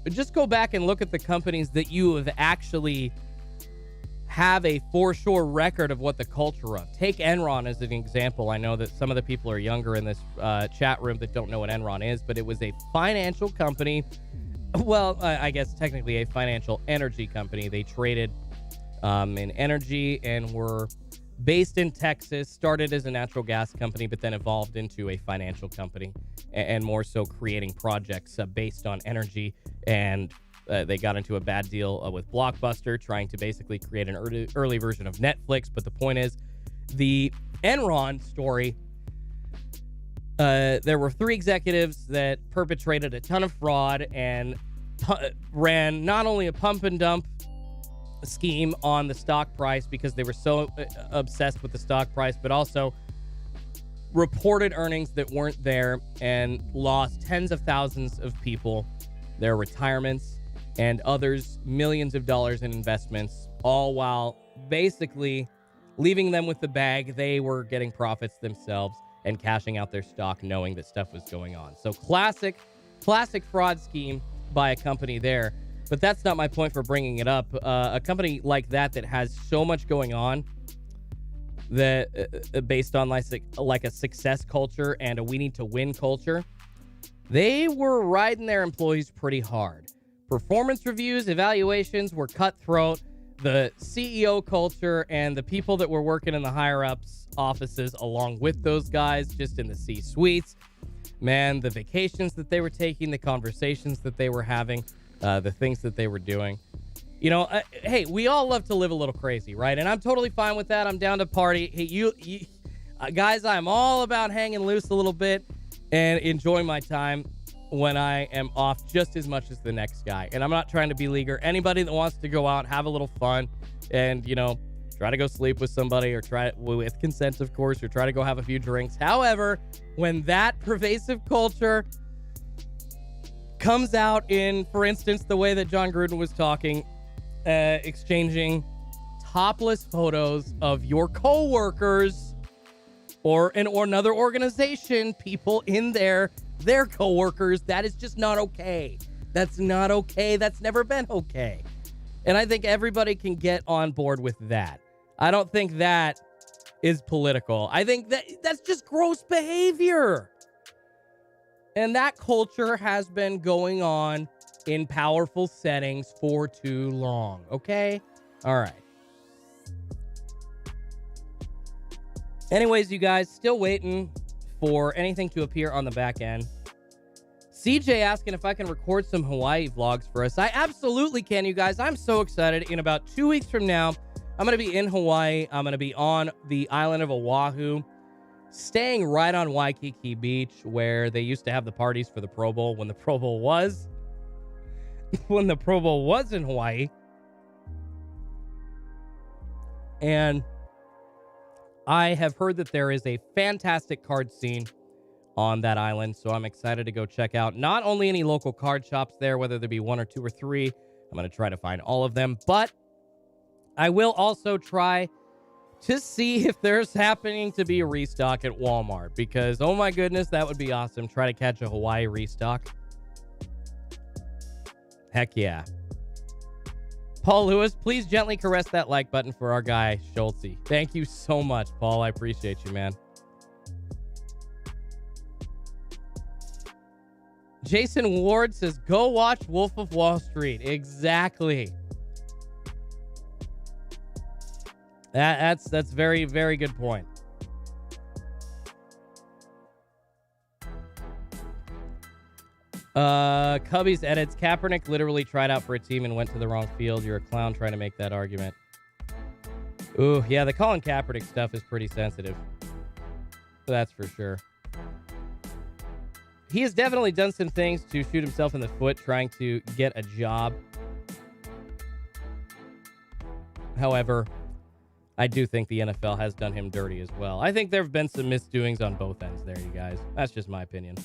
just go back and look at the companies that you have actually have a for sure record of what the culture of. Take Enron as an example. I know that some of the people are younger in this chat room that don't know what Enron is, but it was a financial company. Well, I guess technically a financial energy company. They traded in energy and were based in Texas, started as a natural gas company, but then evolved into a financial company and more so creating projects based on energy. And they got into a bad deal with Blockbuster, trying to basically create an early version of Netflix. But the point is, the Enron story, there were 3 executives that perpetrated a ton of fraud and ran not only a pump and dump scheme on the stock price because they were so obsessed with the stock price, but also reported earnings that weren't there and lost tens of thousands of people their retirements and others millions of dollars in investments, all while basically leaving them with the bag. They were getting profits themselves and cashing out their stock knowing that stuff was going on. So classic fraud scheme by a company there. But that's not my point for bringing it up. A company like that has so much going on that based on like a success culture and a we need to win culture, they were riding their employees pretty hard. Performance reviews, evaluations were cutthroat. The CEO culture and the people that were working in the higher-ups offices along with those guys just in the C-suites, man, the vacations that they were taking, the conversations that they were having, the things that they were doing. You know, hey, we all love to live a little crazy, right? And I'm totally fine with that. I'm down to party. Hey, you guys, I'm all about hanging loose a little bit and enjoying my time when I am off just as much as the next guy. And I'm not trying to be leaguer. Anybody that wants to go out, have a little fun, and, you know, try to go sleep with somebody or try with consent, of course, or try to go have a few drinks. However, when that pervasive culture comes out in, for instance, the way that John Gruden was talking, exchanging topless photos of your coworkers or another organization, people in their coworkers, that is just not okay. That's not okay. That's never been okay. And I think everybody can get on board with that. I don't think that is political. I think that's just gross behavior. And that culture has been going on in powerful settings for too long. Okay? All right. Anyways, you guys, still waiting for anything to appear on the back end. CJ asking if I can record some Hawaii vlogs for us. I absolutely can, you guys. I'm so excited. In about 2 weeks from now, I'm going to be in Hawaii. I'm going to be on the island of Oahu, staying right on Waikiki Beach, where they used to have the parties for the Pro Bowl when the Pro Bowl was in Hawaii. And I have heard that there is a fantastic card scene on that island, so I'm excited to go check out not only any local card shops there, whether there be 1 or 2 or 3. I'm going to try to find all of them, but I will also try to see if there's happening to be a restock at Walmart, because, oh my goodness, that would be awesome. Try to catch a Hawaii restock. Heck yeah. Paul Lewis, please gently caress that like button for our guy, Schultzy. Thank you so much, Paul. I appreciate you, man. Jason Ward says, go watch Wolf of Wall Street. Exactly. That's very, very good point. Cubby's edits. Kaepernick literally tried out for a team and went to the wrong field. You're a clown trying to make that argument. Ooh, yeah, the Colin Kaepernick stuff is pretty sensitive. That's for sure. He has definitely done some things to shoot himself in the foot trying to get a job. However, I do think the NFL has done him dirty as well. I think there have been some misdoings on both ends there, you guys. That's just my opinion.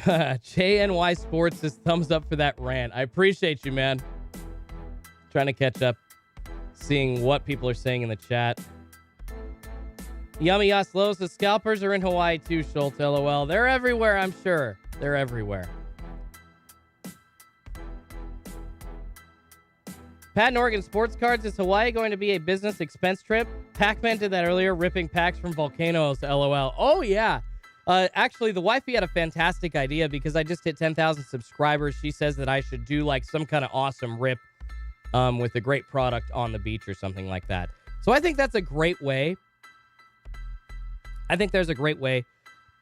JNY Sports says thumbs up for that rant. I appreciate you, man. Trying to catch up, seeing what people are saying in the chat. Yummy Yaslo says scalpers are in Hawaii too, Schultz, LOL. They're everywhere, I'm sure. They're everywhere. Pat Norgan, sports cards. Is Hawaii going to be a business expense trip? Pac-Man did that earlier, ripping packs from volcanoes, LOL. Oh, yeah. Actually, the wifey had a fantastic idea because I just hit 10,000 subscribers. She says that I should do like some kind of awesome rip with a great product on the beach or something like that. So I think that's a great way. I think there's a great way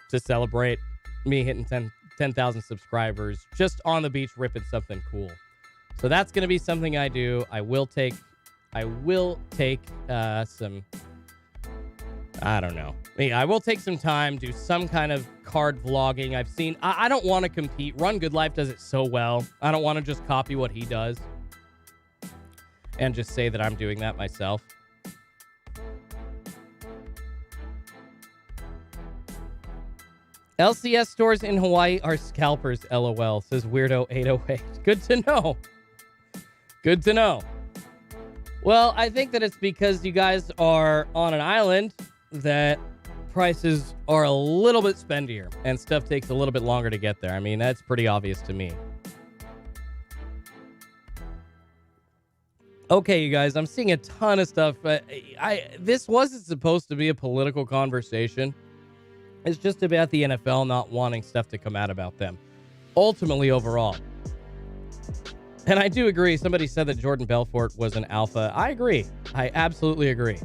to celebrate me hitting 10,000 subscribers just on the beach ripping something cool. So that's going to be something I do. I will take some, I don't know. I will take some time, do some kind of card vlogging. I've seen, I don't want to compete. Run Good Life does it so well. I don't want to just copy what he does and just say that I'm doing that myself. LCS stores in Hawaii are scalpers, LOL, says Weirdo808. Good to know. Good to know. Well, I think that it's because you guys are on an island that prices are a little bit spendier and stuff takes a little bit longer to get there. I mean, that's pretty obvious to me. Okay, you guys, I'm seeing a ton of stuff. This wasn't supposed to be a political conversation. It's just about the NFL not wanting stuff to come out about them. Ultimately, overall. And I do agree. Somebody said that Jordan Belfort was an alpha. I agree. I absolutely agree.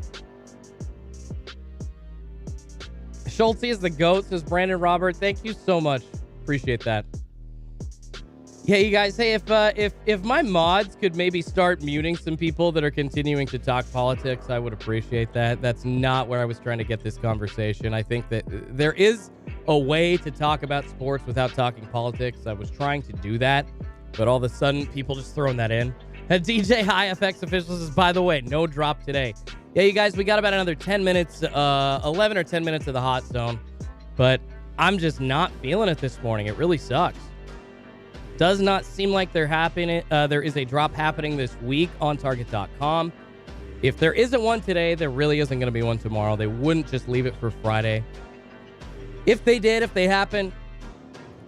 Schultzy is the GOAT, says Brandon Robert. Thank you so much. Appreciate that. Yeah, you guys, hey, if my mods could maybe start muting some people that are continuing to talk politics, I would appreciate that. That's not where I was trying to get this conversation. I think that there is a way to talk about sports without talking politics. I was trying to do that, but all of a sudden, people just throwing that in. And DJ High FX Official says, by the way, no drop today. Yeah, you guys, we got about another 10 minutes, 11 or 10 minutes of the hot zone, but I'm just not feeling it this morning. It really sucks. Does not seem like there is a drop happening this week on Target.com. If there isn't one today, there really isn't going to be one tomorrow. They wouldn't just leave it for Friday. If they happen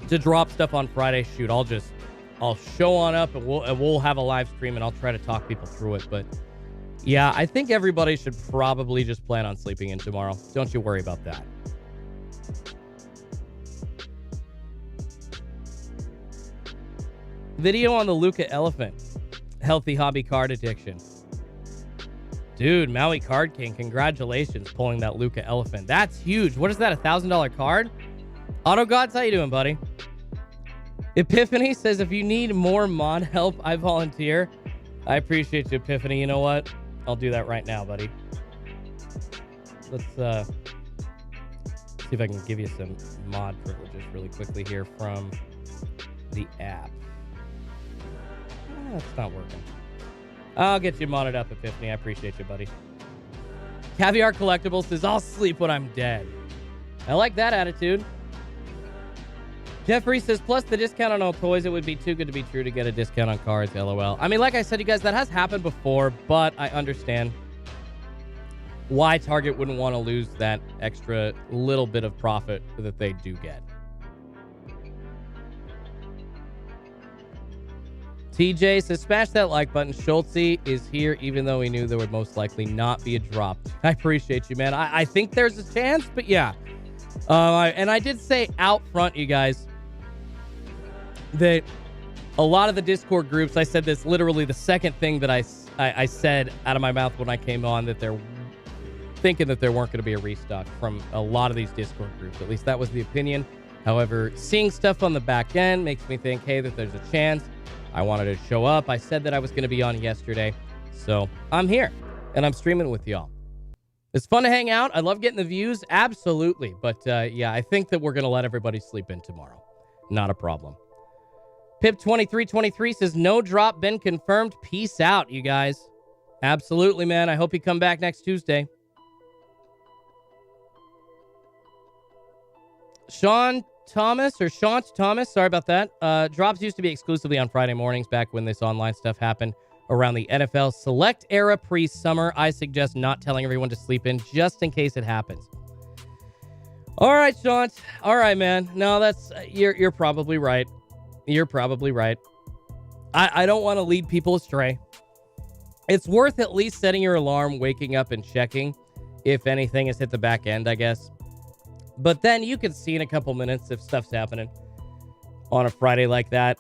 to drop stuff on Friday, shoot, I'll show on up and we'll have a live stream and I'll try to talk people through it. But yeah, I think everybody should probably just plan on sleeping in tomorrow. Don't you worry about that. Video on the Luca elephant. Healthy hobby card addiction. Dude, Maui Card King, congratulations pulling that Luca elephant. That's huge. What is that, $1,000 card? Auto Gods, how you doing, buddy? Epiphany says, if you need more mod help, I volunteer. I appreciate you, Epiphany. You know what? I'll do that right now, buddy. Let's see if I can give you some mod privileges really quickly here from the app. That's not working. I'll get you modded up, Epiphany. I appreciate you, buddy. Caviar Collectables says, I'll sleep when I'm dead. I like that attitude. Jeffrey says, plus the discount on all toys, it would be too good to be true to get a discount on cards, LOL. I mean, like I said, you guys, that has happened before, but I understand why Target wouldn't want to lose that extra little bit of profit that they do get. TJ says, smash that like button. Schultzy is here, even though we knew there would most likely not be a drop. I appreciate you, man. I think there's a chance, but yeah. And I did say out front, you guys, that a lot of the Discord groups, I said this literally the second thing that I said out of my mouth when I came on, that they're thinking that there weren't going to be a restock from a lot of these Discord groups. At least that was the opinion. However, seeing stuff on the back end makes me think, hey, that there's a chance. I wanted to show up. I said that I was going to be on yesterday. So I'm here and I'm streaming with y'all. It's fun to hang out. I love getting the views. Absolutely. But yeah, I think that we're going to let everybody sleep in tomorrow. Not a problem. Pip2323 says, no drop been confirmed. Peace out, you guys. Absolutely, man. I hope you come back next Tuesday. Sean Thomas, sorry about that. Drops used to be exclusively on Friday mornings back when this online stuff happened around the NFL select era pre-summer. I suggest not telling everyone to sleep in just in case it happens. All right, Sean. All right, man. No, that's you're probably right. You're probably right. I don't want to lead people astray. It's worth at least setting your alarm, waking up, and checking if anything has hit the back end, I guess. But then you can see in a couple minutes if stuff's happening on a Friday like that.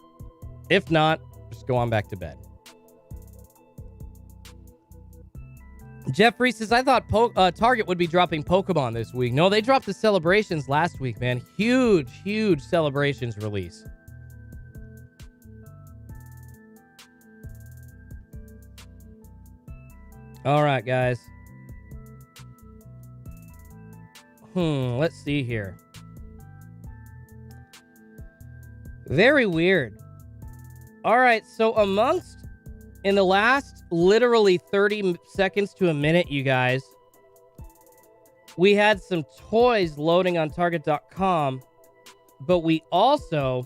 If not, just go on back to bed. Jeffrey says, I thought Target would be dropping Pokemon this week. No, they dropped the Celebrations last week, man. Huge Celebrations release. All right, guys. Let's see here. Very weird. All right, so in the last literally 30 seconds to a minute, you guys, we had some toys loading on Target.com, but we also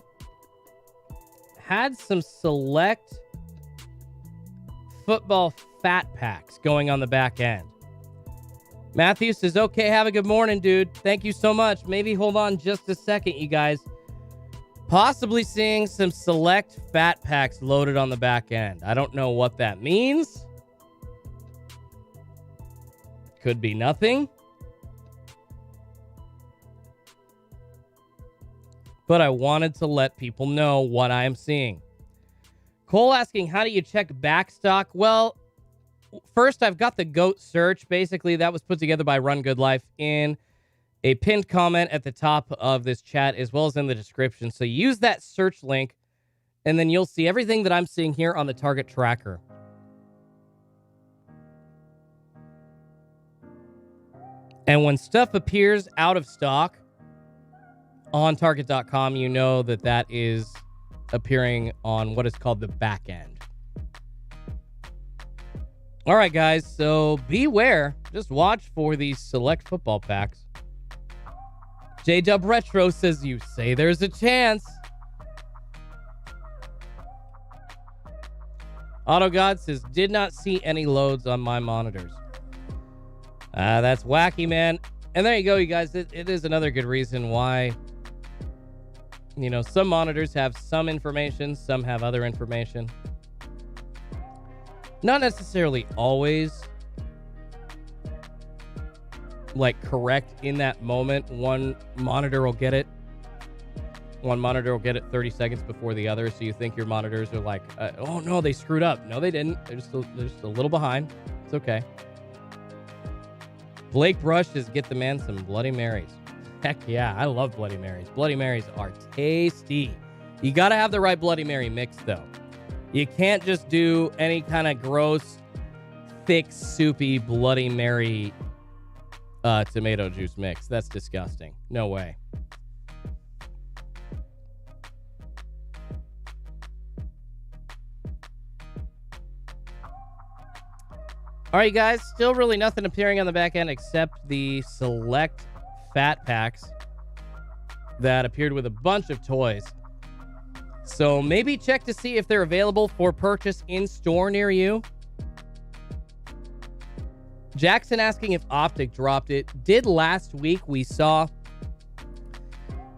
had some select football fat packs going on the back end. Matthew says, okay, have a good morning, dude. Thank you so much. Maybe hold on just a second, you guys. Possibly seeing some select fat packs loaded on the back end. I don't know what that means. Could be nothing. But I wanted to let people know what I am seeing. Cole asking, how do you check backstock? Well, first, I've got the GOAT search. Basically, that was put together by Run Good Life in a pinned comment at the top of this chat, as well as in the description. So use that search link, and then you'll see everything that I'm seeing here on the Target tracker. And when stuff appears out of stock on Target.com, you know that that is appearing on what is called the back end. All right, guys, so beware. Just watch for these select football packs. J-Dub Retro says, you say there's a chance. AutoGod says, did not see any loads on my monitors. That's wacky, man. And there you go, you guys. It is another good reason why, you know, some monitors have some information, some have other information. Not necessarily always like correct in that moment. One monitor will get it 30 seconds before the other. So you think your monitors are like, oh no, they screwed up. No, they didn't. They're just a little behind. It's okay. Blake Brush says, get the man some Bloody Marys. Heck yeah, I love Bloody Marys. Bloody Marys are tasty. You got to have the right Bloody Mary mix though. You can't just do any kind of gross, thick, soupy Bloody Mary tomato juice mix. That's disgusting. No way. All right, guys. Still really nothing appearing on the back end except the select fat packs that appeared with a bunch of toys. So maybe check to see if they're available for purchase in store near you. Jackson asking if Optic dropped it. Did last week. We saw.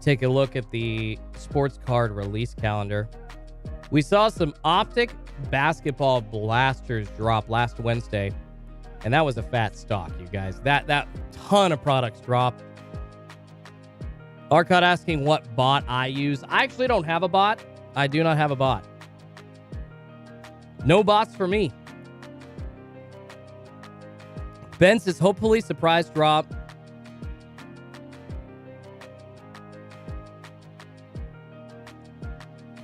Take a look at the sports card release calendar. We saw some optic basketball blasters drop last Wednesday, and that was a fat stock, you guys. That ton of products dropped. Arcot asking what bot I use. I actually don't have a bot. I do not have a bot. No bots for me. Ben says, hopefully surprise drop.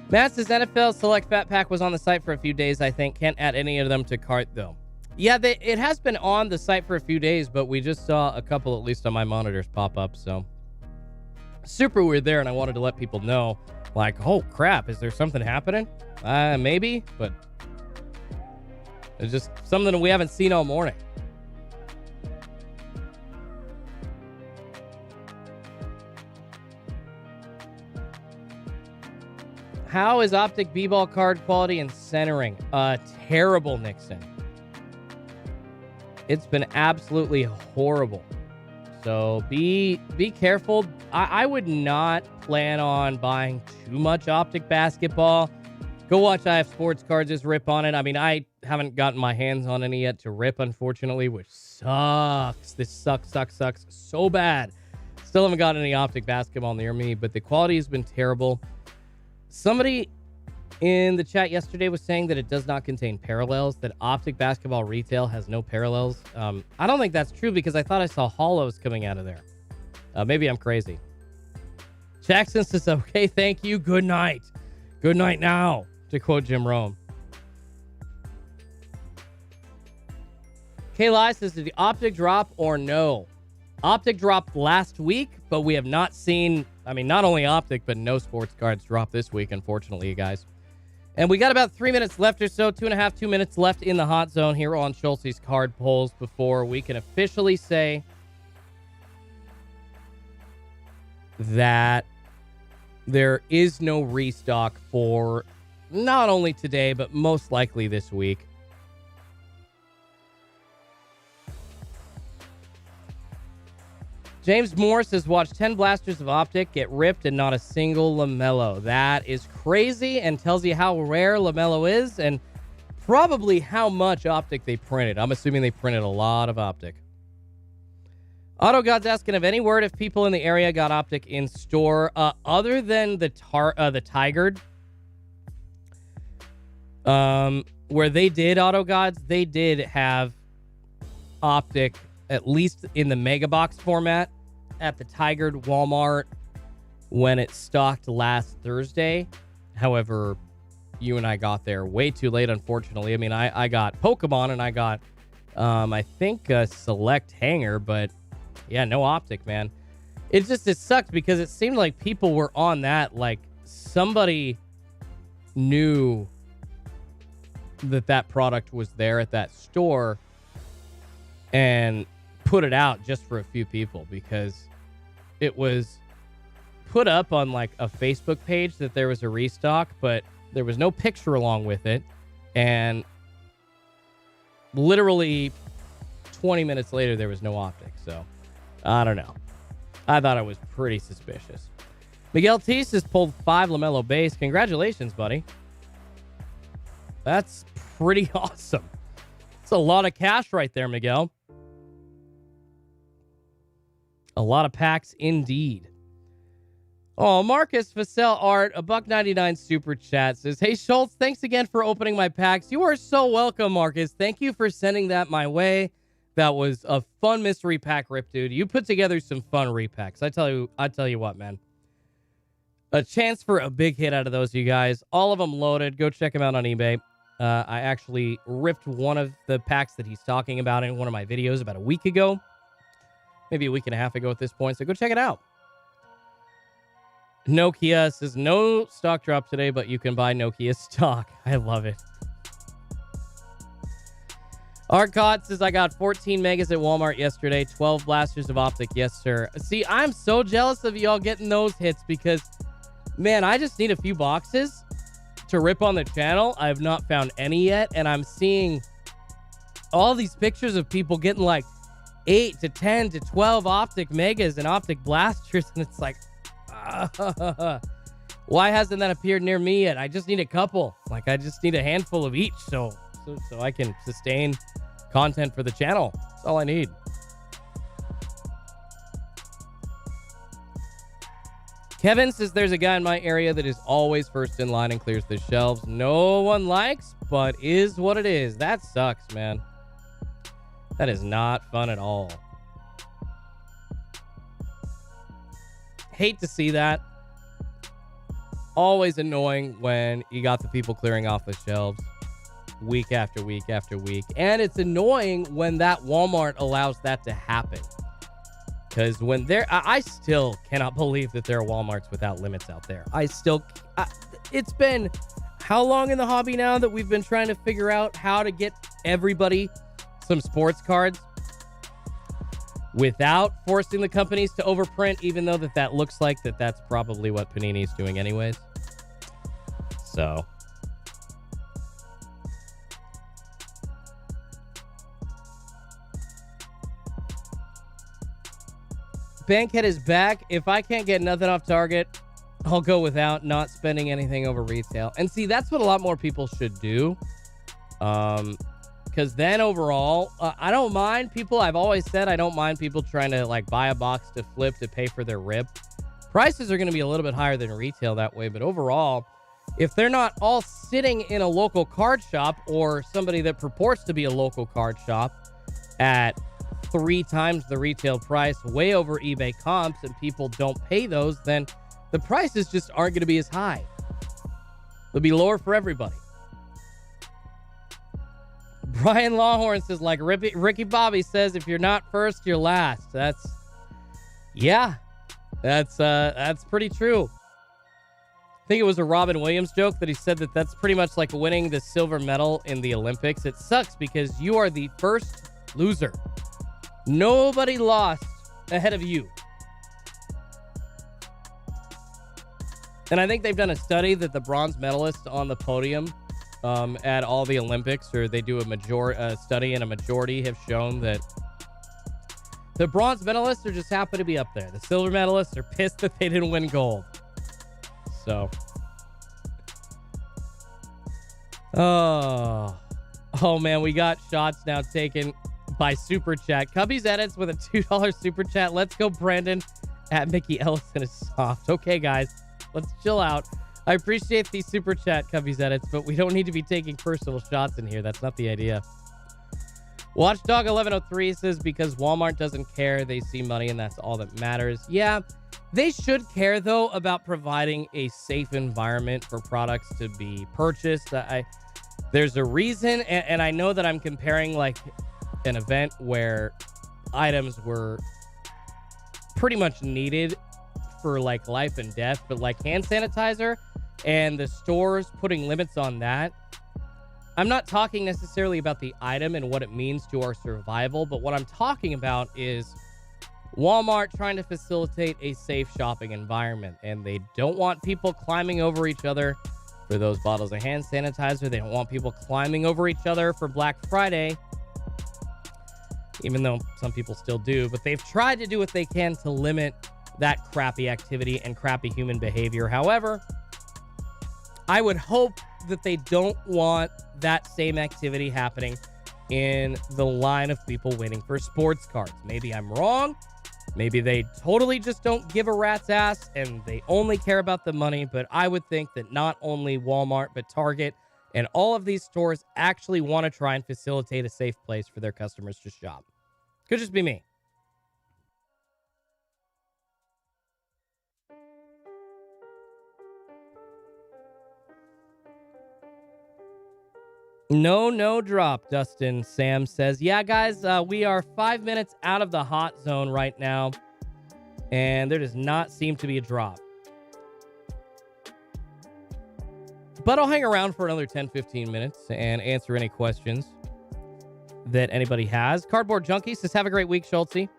Matt says, NFL Select Fat Pack was on the site for a few days, I think. Can't add any of them to cart, though. Yeah, it has been on the site for a few days, but we just saw a couple, at least on my monitors, pop up, so... Super weird there, and I wanted to let people know, like, oh, crap, is there something happening? Maybe, but... It's just something we haven't seen all morning. How is Optic B-Ball card quality and centering? Terrible, Nixon. It's been absolutely horrible. So be careful. I would not plan on buying too much Optic basketball. Go watch IF Sports Cards' rip on it. I mean, I haven't gotten my hands on any yet to rip, unfortunately, which sucks. This sucks so bad. Still haven't got any Optic basketball near me, but the quality has been terrible. Somebody in the chat yesterday was saying that it does not contain parallels, that Optic basketball retail has no parallels. I don't think that's true because I thought I saw hollows coming out of there. Maybe I'm crazy. Jackson says, okay, thank you. Good night. Good night now, to quote Jim Rome. Kayla says, did the Optic drop or no? Optic dropped last week, but we have not seen, I mean, not only Optic, but no sports cards drop this week, unfortunately, you guys. And we got about 3 minutes left or so, 2 minutes left in the hot zone here on Schultzy's card polls before we can officially say that there is no restock for not only today, but most likely this week. James Morris has watched 10 blasters of Optic get ripped and not a single LaMelo. That is crazy and tells you how rare LaMelo is and probably how much Optic they printed. I'm assuming they printed a lot of Optic. AutoGod's asking of any word if people in the area got Optic in store other than the Tigered. Where they did, AutoGods, they did have Optic at least in the mega box format at the Tigered Walmart when it stocked last Thursday. However, you and I got there way too late, unfortunately. I mean, I got Pokemon and I got, I think, a select hanger, but yeah, no Optic, man. It sucked because it seemed like people were on that, like somebody knew that product was there at that store and put it out just for a few people because it was put up on like a Facebook page that there was a restock, but there was no picture along with it. And literally 20 minutes later, there was no Optic. So I don't know. I thought it was pretty suspicious. Miguel Teese has pulled 5 LaMelo base. Congratulations, buddy. That's pretty awesome. It's a lot of cash right there, Miguel. A lot of packs indeed. Oh, Marcus Vassell Art, $1.99 super chat says, hey, Schultz, thanks again for opening my packs. You are so welcome, Marcus. Thank you for sending that my way. That was a fun mystery pack rip, dude. You put together some fun repacks. I tell you what, man. A chance for a big hit out of those, you guys. All of them loaded. Go check them out on eBay. I actually ripped one of the packs that he's talking about in one of my videos about a week ago. Maybe a week and a half ago at this point, so go check it out. Nokia says, no stock drop today, but you can buy Nokia stock. I love it. Arcot says, I got 14 megas at Walmart yesterday, 12 blasters of Optic. Yes, sir. See, I'm so jealous of y'all getting those hits because, man, I just need a few boxes to rip on the channel. I have not found any yet, and I'm seeing all these pictures of people getting like 8 to 10 to 12 Optic megas and Optic blasters, and it's like, Why hasn't that appeared near me yet? I just need a couple. Like, I just need a handful of each so I can sustain content for the channel. That's all I need. Kevin says there's a guy in my area that is always first in line and clears the shelves. No one likes, but is what it is. That sucks, man. That is not fun at all. Hate to see that. Always annoying when you got the people clearing off the shelves week after week after week. And it's annoying when that Walmart allows that to happen. Because when I still cannot believe that there are Walmarts without limits out there. It's been how long in the hobby now that we've been trying to figure out how to get everybody some sports cards without forcing the companies to overprint, even though that looks like that's probably what Panini's doing anyways. So Bankhead is back. If I can't get nothing off Target, I'll go without, not spending anything over retail. And see, that's what a lot more people should do. Because then overall, I don't mind people. I've always said I don't mind people trying to like buy a box to flip to pay for their rip. Prices are going to be a little bit higher than retail that way. But overall, if they're not all sitting in a local card shop or somebody that purports to be a local card shop at 3 times the retail price, way over eBay comps, and people don't pay those, then the prices just aren't going to be as high. They'll be lower for everybody. Brian Lawhorn says, like Ricky Bobby says, if you're not first, you're last. That's pretty true. I think it was a Robin Williams joke that he said that's pretty much like winning the silver medal in the Olympics. It sucks because you are the first loser. Nobody lost ahead of you. And I think they've done a study that the bronze medalists on the podium at all the Olympics, or they do a study and a majority have shown that the bronze medalists are just happy to be up there. The silver medalists are pissed that they didn't win gold. So, oh man, we got shots now taken by Super Chat. Cubby's Edits with a $2 Super Chat. Let's go, Brandon. At Mickey Ellison is soft. Okay, guys, let's chill out. I appreciate the Super Chat, Cubby's Edits, but we don't need to be taking personal shots in here. That's not the idea. Watchdog 1103 says, because Walmart doesn't care, they see money, and that's all that matters. Yeah, they should care, though, about providing a safe environment for products to be purchased. There's a reason, and I know that I'm comparing, like, an event where items were pretty much needed for like life and death, but like hand sanitizer and the stores putting limits on that. I'm not talking necessarily about the item and what it means to our survival, but what I'm talking about is Walmart trying to facilitate a safe shopping environment, and they don't want people climbing over each other for those bottles of hand sanitizer. They don't want people climbing over each other for Black Friday, even though some people still do, but they've tried to do what they can to limit that crappy activity and crappy human behavior. However, I would hope that they don't want that same activity happening in the line of people waiting for sports cards. Maybe I'm wrong. Maybe they totally just don't give a rat's ass and they only care about the money, but I would think that not only Walmart, but Target and all of these stores actually want to try and facilitate a safe place for their customers to shop. Could just be me. No drop, Dustin Sam says. Yeah, guys, we are 5 minutes out of the hot zone right now, and there does not seem to be a drop. But I'll hang around for another 10-15 minutes and answer any questions that anybody has. Cardboard Junkie says, have a great week, Schultzy.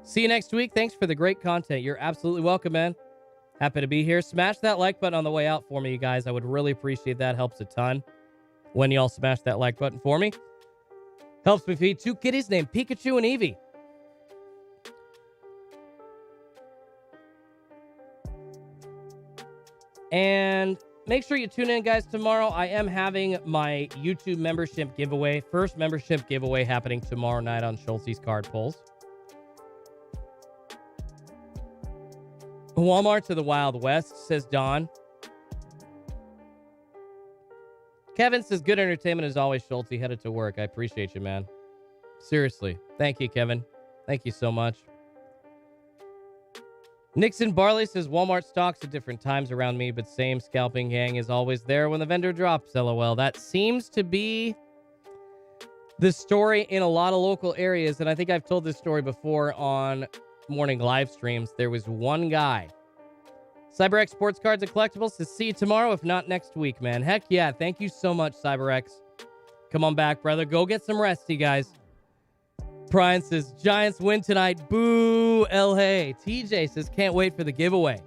See you next week. Thanks for the great content. You're absolutely welcome, man. Happy to be here. Smash that like button on the way out for me, you guys. I would really appreciate that. Helps a ton when y'all smash that like button for me. Helps me feed 2 kitties named Pikachu and Eevee. And make sure you tune in, guys, tomorrow. I am having my YouTube membership giveaway. First membership giveaway happening tomorrow night on Schultzy's card pulls. Walmart to the Wild West, says Don. Kevin says, good entertainment as always, Schultzy. Headed to work. I appreciate you, man. Seriously. Thank you, Kevin. Thank you so much. Nixon Barley says, Walmart stocks at different times around me, but same scalping gang is always there when the vendor drops, LOL. That seems to be the story in a lot of local areas, and I think I've told this story before on morning live streams. There was one guy. CyberX Sports Cards and Collectables says, see you tomorrow, if not next week, man. Heck yeah. Thank you so much, CyberX. Come on back, brother. Go get some rest, you guys. Brian says, Giants win tonight. Boo, El Hey. TJ says, can't wait for the giveaway.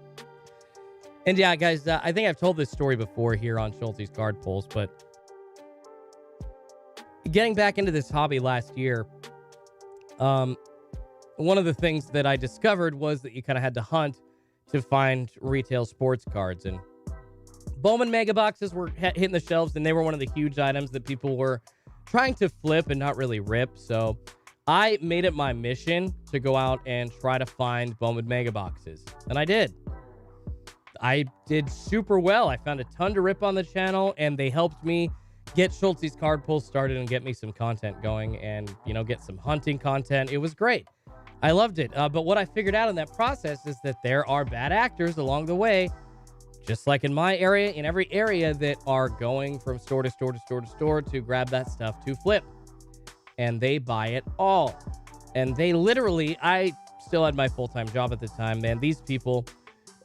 And yeah, guys, I think I've told this story before here on Schultzy's card pulls, but getting back into this hobby last year, one of the things that I discovered was that you kind of had to hunt to find retail sports cards. And Bowman Mega Boxes were hitting the shelves, and they were one of the huge items that people were trying to flip and not really rip. So I made it my mission to go out and try to find Bowman Mega Boxes. And I did. I did super well. I found a ton to rip on the channel, and they helped me get Schultzy's card pulls started and get me some content going and, you know, get some hunting content. It was great. I loved it. But what I figured out in that process is that there are bad actors along the way, just like in my area, in every area, that are going from store to store to store to store to grab that stuff to flip. And they buy it all. And they literally, I still had my full-time job at the time, man. These people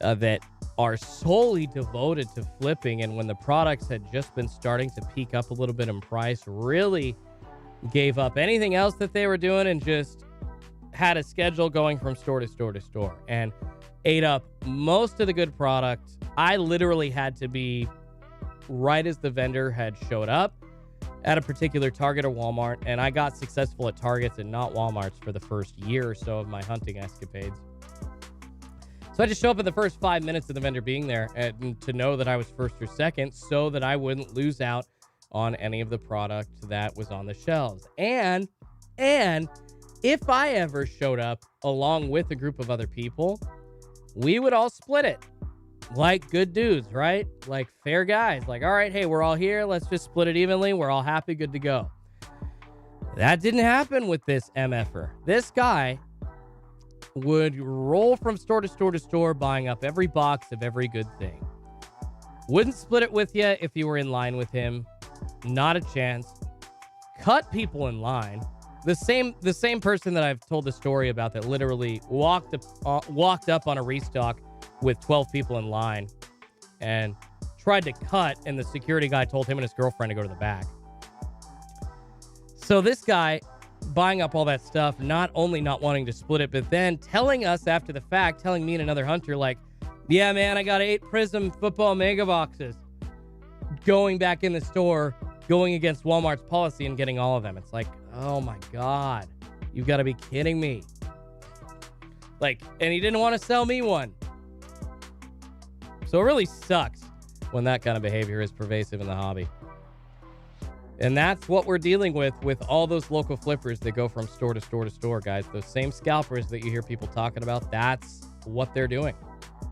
that are solely devoted to flipping, and when the products had just been starting to peak up a little bit in price, really gave up anything else that they were doing and just had a schedule going from store to store to store and ate up most of the good product. I literally had to be right as the vendor had showed up at a particular Target or Walmart, and I got successful at Targets and not Walmarts for the first year or so of my hunting escapades. So I just show up in the first 5 minutes of the vendor being there and to know that I was first or second so that I wouldn't lose out on any of the product that was on the shelves. And if I ever showed up along with a group of other people, we would all split it. Like good dudes, right? Like fair guys. Like, all right, hey, we're all here. Let's just split it evenly. We're all happy, good to go. That didn't happen with this MFer. This guy would roll from store to store to store, buying up every box of every good thing. Wouldn't split it with you if you were in line with him. Not a chance. Cut people in line. The same person that I've told the story about that literally walked up on a restock with 12 people in line and tried to cut, and the security guy told him and his girlfriend to go to the back. So this guy buying up all that stuff, not only not wanting to split it, but then telling us after the fact, telling me and another hunter, like, yeah, man, I got 8 Prism football mega boxes. Going back in the store, going against Walmart's policy and getting all of them. It's like, oh my God, you've got to be kidding me. Like, and he didn't want to sell me one. So it really sucks when that kind of behavior is pervasive in the hobby. And that's what we're dealing with all those local flippers that go from store to store to store, guys. Those same scalpers that you hear people talking about, that's what they're doing.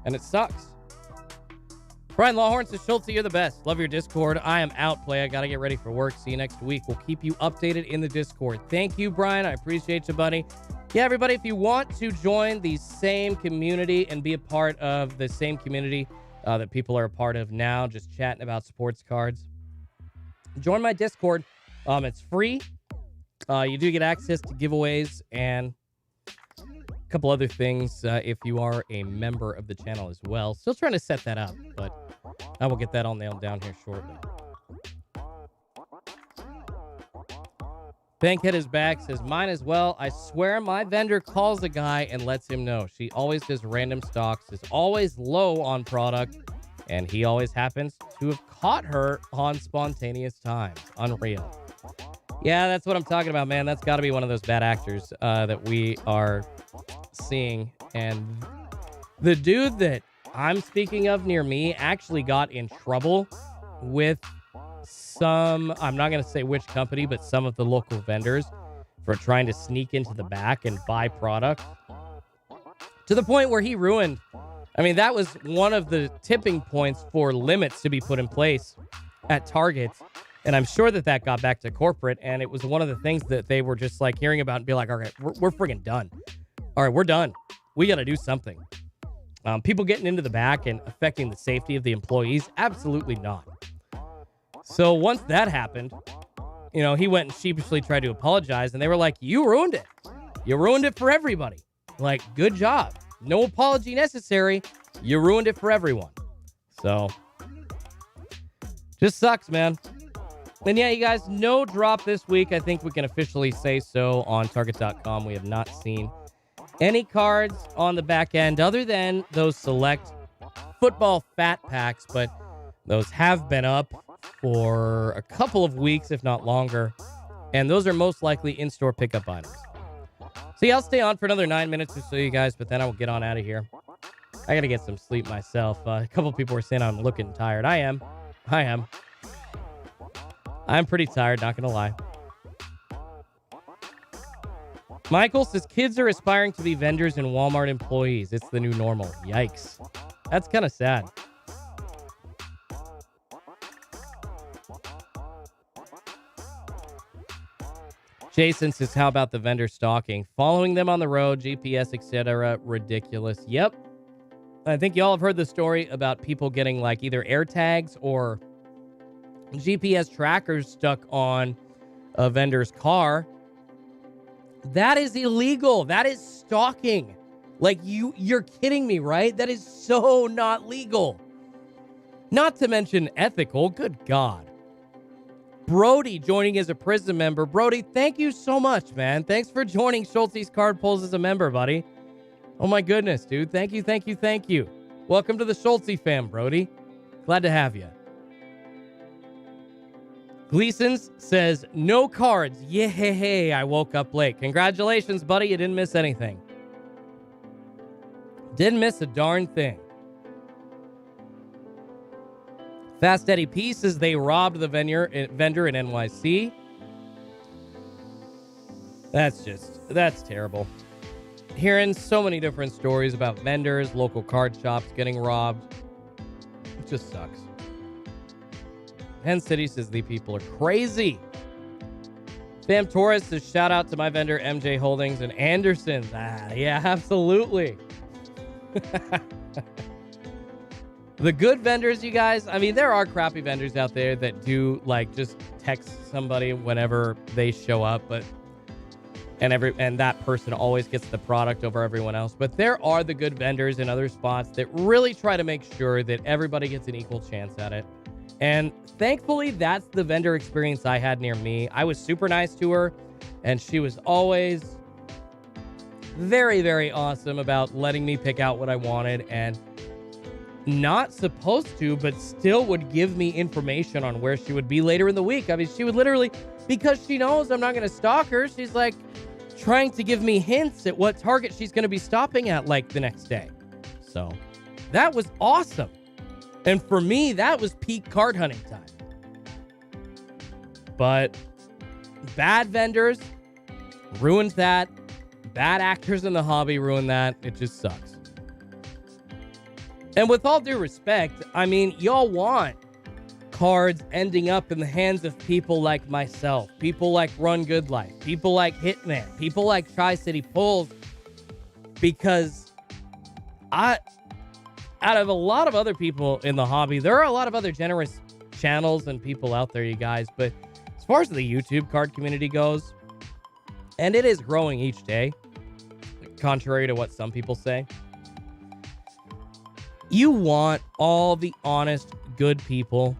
And it sucks. Brian Lawhorn says, Schultzy, you're the best. Love your Discord. I am out, play. I got to get ready for work. See you next week. We'll keep you updated in the Discord. Thank you, Brian. I appreciate you, buddy. Yeah, everybody, if you want to join the same community and be a part of the same community that people are a part of now, just chatting about sports cards, join my Discord. It's free. You do get access to giveaways and a couple other things if you are a member of the channel as well. Still trying to set that up, but I will get that all nailed down here shortly. Bankhead is back, says, mine as well. I swear my vendor calls the guy and lets him know. She always does random stocks, is always low on product, and he always happens to have caught her on spontaneous times. Unreal. Yeah, that's what I'm talking about, man. That's got to be one of those bad actors that we are seeing. And the dude that I'm speaking of near me actually got in trouble with some, I'm not going to say which company, but some of the local vendors for trying to sneak into the back and buy product to the point where he ruined. I mean, that was one of the tipping points for limits to be put in place at Target. And I'm sure that that got back to corporate. And it was one of the things that they were just like hearing about and be like, all right, we're friggin' done. All right, we're done. We got to do something. People getting into the back and affecting the safety of the employees? Absolutely not. So once that happened, you know, he went and sheepishly tried to apologize. And they were like, you ruined it. You ruined it for everybody. Like, good job. No apology necessary. You ruined it for everyone. So, just sucks, man. And yeah, you guys, no drop this week. I think we can officially say so on Target.com. We have not seen any cards on the back end other than those select football fat packs, but those have been up for a couple of weeks, if not longer. And those are most likely in-store pickup items. So yeah, I'll stay on for another 9 minutes or so, you guys, but then I will get on out of here. I got to get some sleep myself. A couple people were saying I'm looking tired. I am. I'm pretty tired, not going to lie. Michael says, kids are aspiring to be vendors and Walmart employees. It's the new normal. Yikes. That's kind of sad. Jason says, how about the vendor stalking? Following them on the road, GPS, etc. Ridiculous. Yep. I think y'all have heard the story about people getting like either air tags or GPS trackers stuck on a vendor's car. That is illegal. That is stalking. Like, you're kidding me, right? That is so not legal. Not to mention ethical. Good God. Brody joining as a prison member. Brody, thank you so much, man. Thanks for joining Schultzy's Card Pulls as a member, buddy. Oh my goodness, dude. Thank you. Welcome to the Schultzy fam, Brody. Glad to have you. Gleason's says, no cards. Yay, I woke up late. Congratulations, buddy. You didn't miss anything. Didn't miss a darn thing. Fast Eddie P says they robbed the vendor in NYC. That's terrible. Hearing so many different stories about vendors, local card shops getting robbed. It just sucks. Hen City says the people are crazy. Sam Torres says shout out to my vendor MJ Holdings and Anderson's. Yeah, absolutely. The good vendors, you guys, I mean, there are crappy vendors out there that do like just text somebody whenever they show up, but and that person always gets the product over everyone else. But there are the good vendors in other spots that really try to make sure that everybody gets an equal chance at it. And thankfully, that's the vendor experience I had near me. I was super nice to her, and she was always very, very awesome about letting me pick out what I wanted, and not supposed to, but still would give me information on where she would be later in the week. I mean, she would literally, because she knows I'm not going to stalk her, she's like trying to give me hints at what Target she's going to be stopping at like the next day. So that was awesome. And for me, that was peak card hunting time. But bad vendors ruined that. Bad actors in the hobby ruined that. It just sucks. And with all due respect, I mean, y'all want cards ending up in the hands of people like myself, people like Run Good Life, people like Hitman, people like Tri-City Pulls, because out of a lot of other people in the hobby, there are a lot of other generous channels and people out there, you guys, but as far as the YouTube card community goes, and it is growing each day, contrary to what some people say, you want all the honest, good people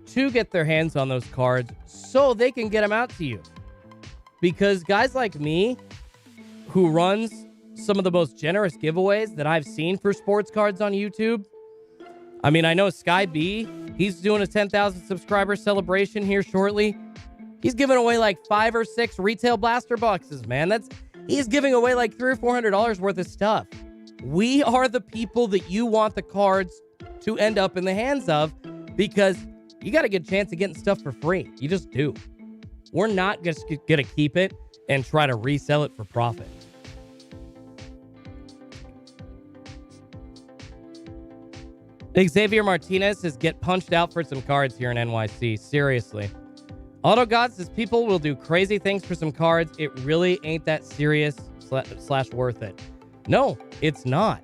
to get their hands on those cards so they can get them out to you. Because guys like me, who runs some of the most generous giveaways that I've seen for sports cards on YouTube. I mean, I know Sky B, he's doing a 10,000 subscriber celebration here shortly. He's giving away like 5 or 6 retail blaster boxes, man. He's giving away like $300 or $400 worth of stuff. We are the people that you want the cards to end up in the hands of, because you got a good chance of getting stuff for free. You just do. We're not just going to keep it and try to resell it for profit. Xavier Martinez says, get punched out for some cards here in NYC. Seriously. AutoGod says, people will do crazy things for some cards. It really ain't that serious / worth it. No, it's not.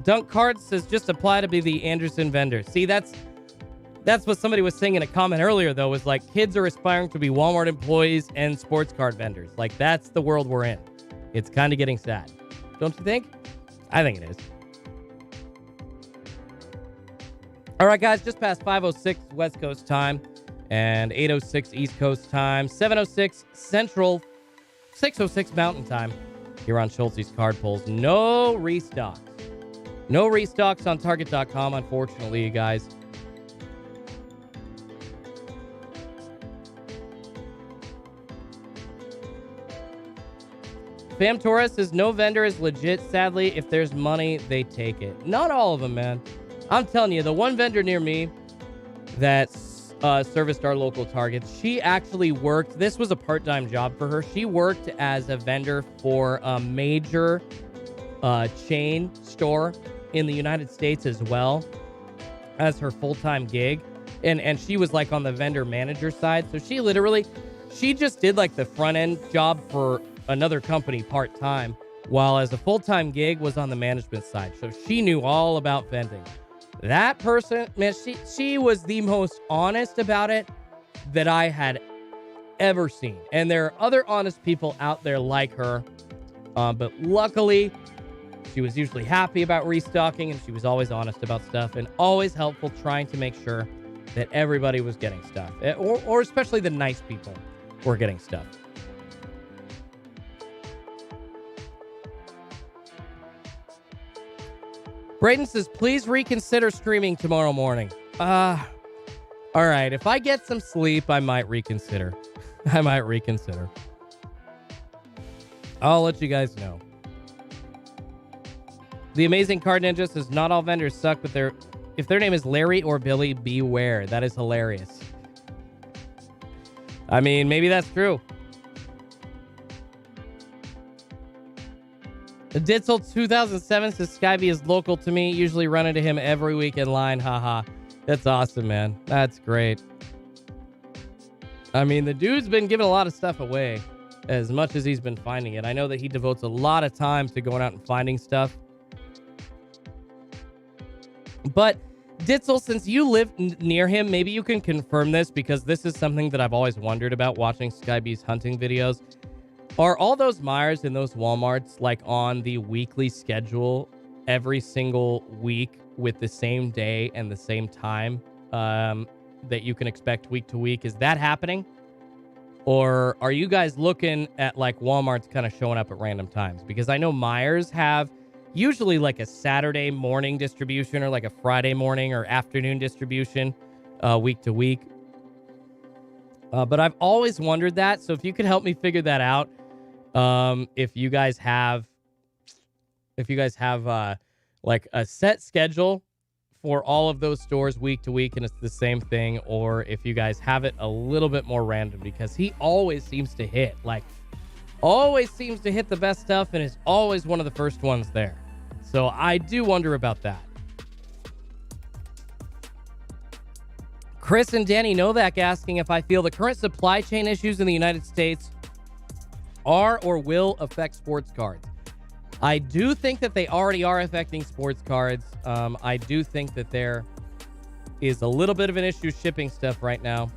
Dunk Cards says, just apply to be the Anderson vendor. See, that's what somebody was saying in a comment earlier, though, was like, kids are aspiring to be Walmart employees and sports card vendors. Like, that's the world we're in. It's kind of getting sad. Don't you think? I think it is. All right, guys, just past 5:06 West Coast time and 8:06 East Coast time, 7:06 Central, 6:06 Mountain time here on Schultzy's Card Pulls. No restocks. No restocks on Target.com, unfortunately, you guys. Fam Torres says, no vendor is legit. Sadly, if there's money, they take it. Not all of them, man. I'm telling you, the one vendor near me that serviced our local Targets, she actually worked. This was a part-time job for her. She worked as a vendor for a major chain store in the United States as well as her full-time gig. And she was like on the vendor manager side. So she just did like the front-end job for another company part-time, while as a full-time gig was on the management side. So she knew all about vending. That person, man, she was the most honest about it that I had ever seen. And there are other honest people out there like her. But luckily, she was usually happy about restocking, and she was always honest about stuff and always helpful, trying to make sure that everybody was getting stuff. Or especially the nice people were getting stuff. Braden says, please reconsider streaming tomorrow morning. All right. If I get some sleep, I might reconsider. I'll let you guys know. The Amazing Card Ninja says, not all vendors suck, but if their name is Larry or Billy, beware. That is hilarious. I mean, maybe that's true. Ditzel 2007 says, Skyby is local to me. Usually run into him every week in line. Haha. That's awesome, man. That's great. I mean, the dude's been giving a lot of stuff away as much as he's been finding it. I know that he devotes a lot of time to going out and finding stuff. But Ditzel, since you live near him, maybe you can confirm this, because this is something that I've always wondered about watching Skyby's hunting videos. Are all those Myers and those Walmarts like on the weekly schedule every single week with the same day and the same time that you can expect week to week? Is that happening? Or are you guys looking at like Walmart's kind of showing up at random times? Because I know Myers have usually like a Saturday morning distribution or like a Friday morning or afternoon distribution week to week. But I've always wondered that. So if you could help me figure that out, if you guys have like a set schedule for all of those stores week to week and it's the same thing, or if you guys have it a little bit more random, because he always seems to hit the best stuff and is always one of the first ones there. So I do wonder about that. Chris and Danny Novak asking if I feel the current supply chain issues in the United States are or will affect sports cards. I do think that they already are affecting sports cards. I do think that there is a little bit of an issue shipping stuff right now.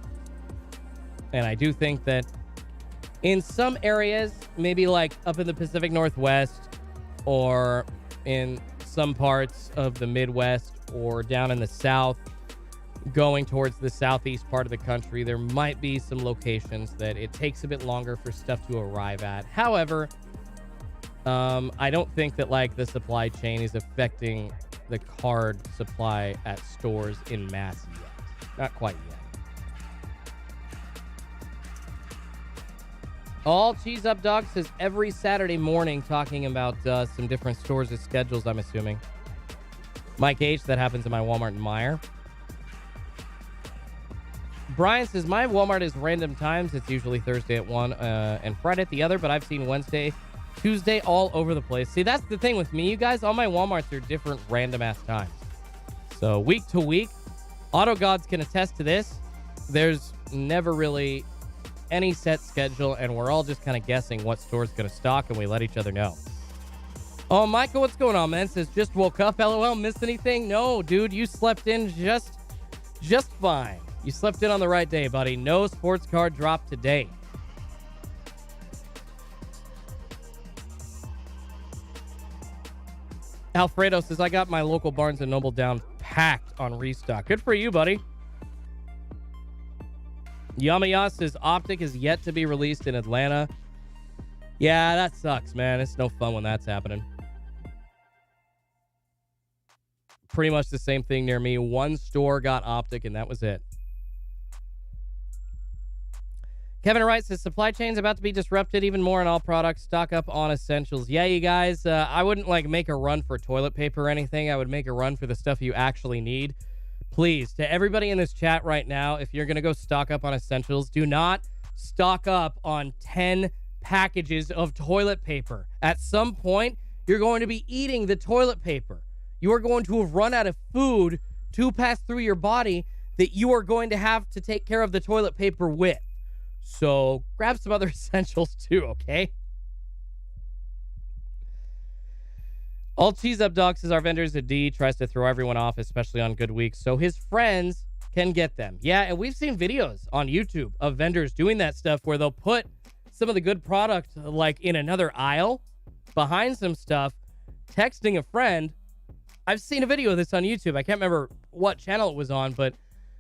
And I do think that in some areas, maybe like up in the Pacific Northwest or in some parts of the Midwest or down in the South, going towards the southeast part of the country, there might be some locations that it takes a bit longer for stuff to arrive at. However, I don't think that like the supply chain is affecting the card supply at stores in mass yet. Not quite yet. All Cheese Up Dog says every Saturday morning talking about some different stores' schedules, I'm assuming. Mike H, that happens in my Walmart in Meyer. Brian says, my Walmart is random times. It's usually Thursday at 1 and Friday at the other, but I've seen Wednesday, Tuesday, all over the place. See, that's the thing with me, you guys. All my Walmarts are different random-ass times. So week to week, Auto Gods can attest to this. There's never really any set schedule, and we're all just kind of guessing what store's going to stock, and we let each other know. Oh, Michael, what's going on, man? Says, just woke up, LOL, missed anything? No, dude, you slept in just fine. You slept in on the right day, buddy. No sports card drop today. Alfredo says, I got my local Barnes & Noble down packed on restock. Good for you, buddy. Yamaya says, Optic is yet to be released in Atlanta. Yeah, that sucks, man. It's no fun when that's happening. Pretty much the same thing near me. One store got Optic, and that was it. Kevin Wright says, supply chain's about to be disrupted even more in all products. Stock up on essentials. Yeah, you guys, I wouldn't make a run for toilet paper or anything. I would make a run for the stuff you actually need. Please, to everybody in this chat right now, if you're going to go stock up on essentials, do not stock up on 10 packages of toilet paper. At some point, you're going to be eating the toilet paper. You are going to have run out of food to pass through your body that you are going to have to take care of the toilet paper with. So grab some other essentials too, okay? All Cheese Up Dog says our vendors at D tries to throw everyone off, especially on good weeks, so his friends can get them. Yeah, and we've seen videos on YouTube of vendors doing that stuff where they'll put some of the good product in another aisle behind some stuff, texting a friend. I've seen a video of this on YouTube. I can't remember what channel it was on, but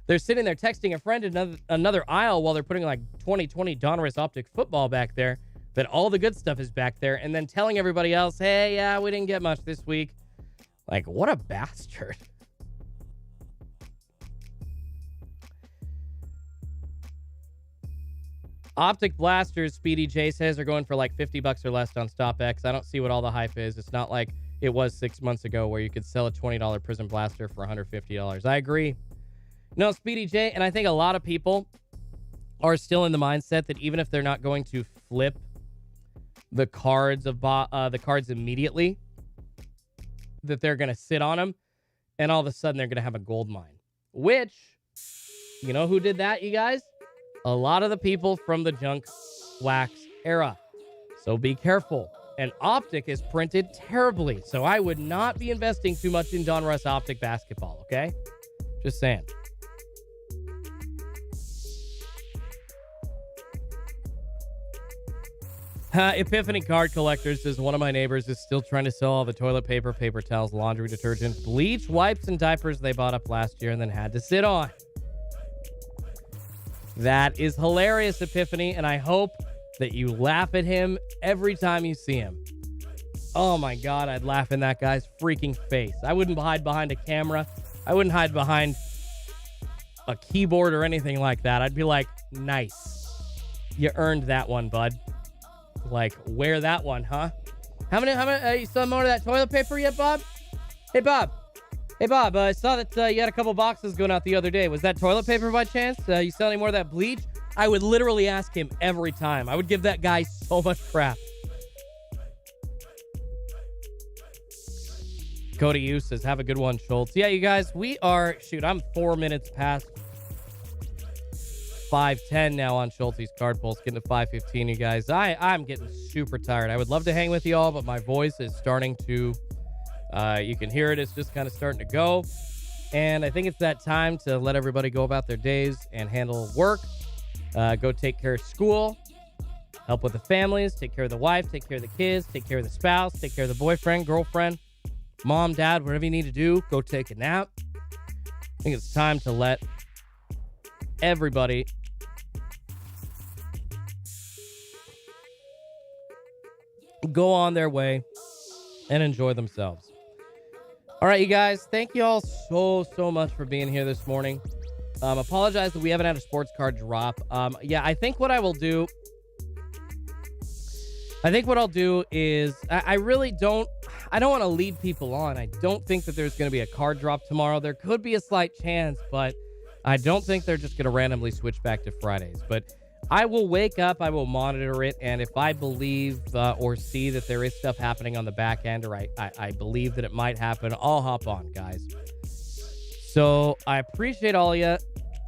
they're sitting there texting a friend in another aisle while they're putting 2020 Donruss Optic football back there, but all the good stuff is back there, and then telling everybody else, hey, yeah, we didn't get much this week. What a bastard. Optic Blasters, Speedy J says, are going for $50 or less on StopX. I don't see what all the hype is. It's not like it was 6 months ago where you could sell a $20 Prism Blaster for $150. I agree. No, Speedy J, and I think a lot of people are still in the mindset that even if they're not going to flip the cards immediately, that they're going to sit on them, and all of a sudden they're going to have a gold mine. Which, you know who did that, you guys? A lot of the people from the junk wax era. So be careful. And Optic is printed terribly, so I would not be investing too much in Donruss Optic basketball, okay? Just saying. Epiphany Card Collectors says, one of my neighbors is still trying to sell all the toilet paper, paper towels, laundry detergent, bleach, wipes, and diapers they bought up last year and then had to sit on. That is hilarious, Epiphany, and I hope that you laugh at him every time you see him. Oh my God, I'd laugh in that guy's freaking face. I wouldn't hide behind a camera. I wouldn't hide behind a keyboard or anything like that. I'd be like, nice. You earned that one, bud. Wear that one, huh? How many, you still more of that toilet paper yet, Bob? Hey, Bob, I saw that you had a couple boxes going out the other day. Was that toilet paper by chance? You sell any more of that bleach? I would literally ask him every time. I would give that guy so much crap. Cody U says, have a good one, Schultz. Yeah, you guys, we are, I'm 4 minutes past 5:10 now on Schultzy's card pulse, getting to 5:15, you guys. I'm getting super tired. I would love to hang with you all, but my voice is starting to, you can hear it. It's just kind of starting to go. And I think it's that time to let everybody go about their days and handle work. Go take care of school, help with the families, take care of the wife, take care of the kids, take care of the spouse, take care of the boyfriend, girlfriend, mom, dad, whatever you need to do. Go take a nap. I think it's time to let everybody go on their way and enjoy themselves. All right, you guys, thank you all so much for being here this morning. Apologize that we haven't had a sports card drop. Yeah, I think what I will do I think what I'll do is I don't want to lead people on. I don't think that there's going to be a card drop tomorrow. There could be a slight chance, but I don't think they're just going to randomly switch back to Fridays. But I will wake up, I will monitor it, and if I believe or see that there is stuff happening on the back end, or I believe that it might happen, I'll hop on, guys. So I appreciate all of you.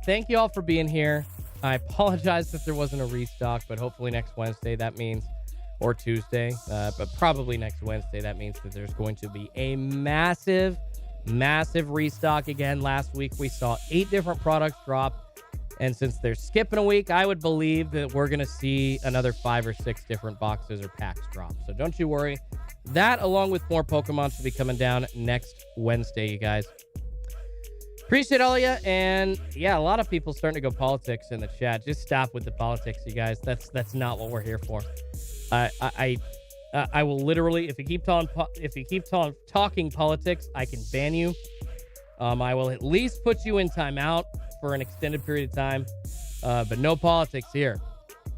Thank you all for being here. I apologize if there wasn't a restock, but hopefully next Wednesday that means, or Tuesday, but probably next Wednesday, that means that there's going to be a massive restock again. Last week we saw 8 different products drop, and since they're skipping a week, I would believe that we're going to see another 5 or 6 different boxes or packs drop. So don't you worry. That, along with more Pokemon, should be coming down next Wednesday, you guys. Appreciate all of you, and yeah, a lot of people starting to go politics in the chat. Just stop with the politics, you guys. That's not what we're here for. I will literally, if you keep talking politics, I can ban you. I will at least put you in timeout for an extended period of time, but no politics here.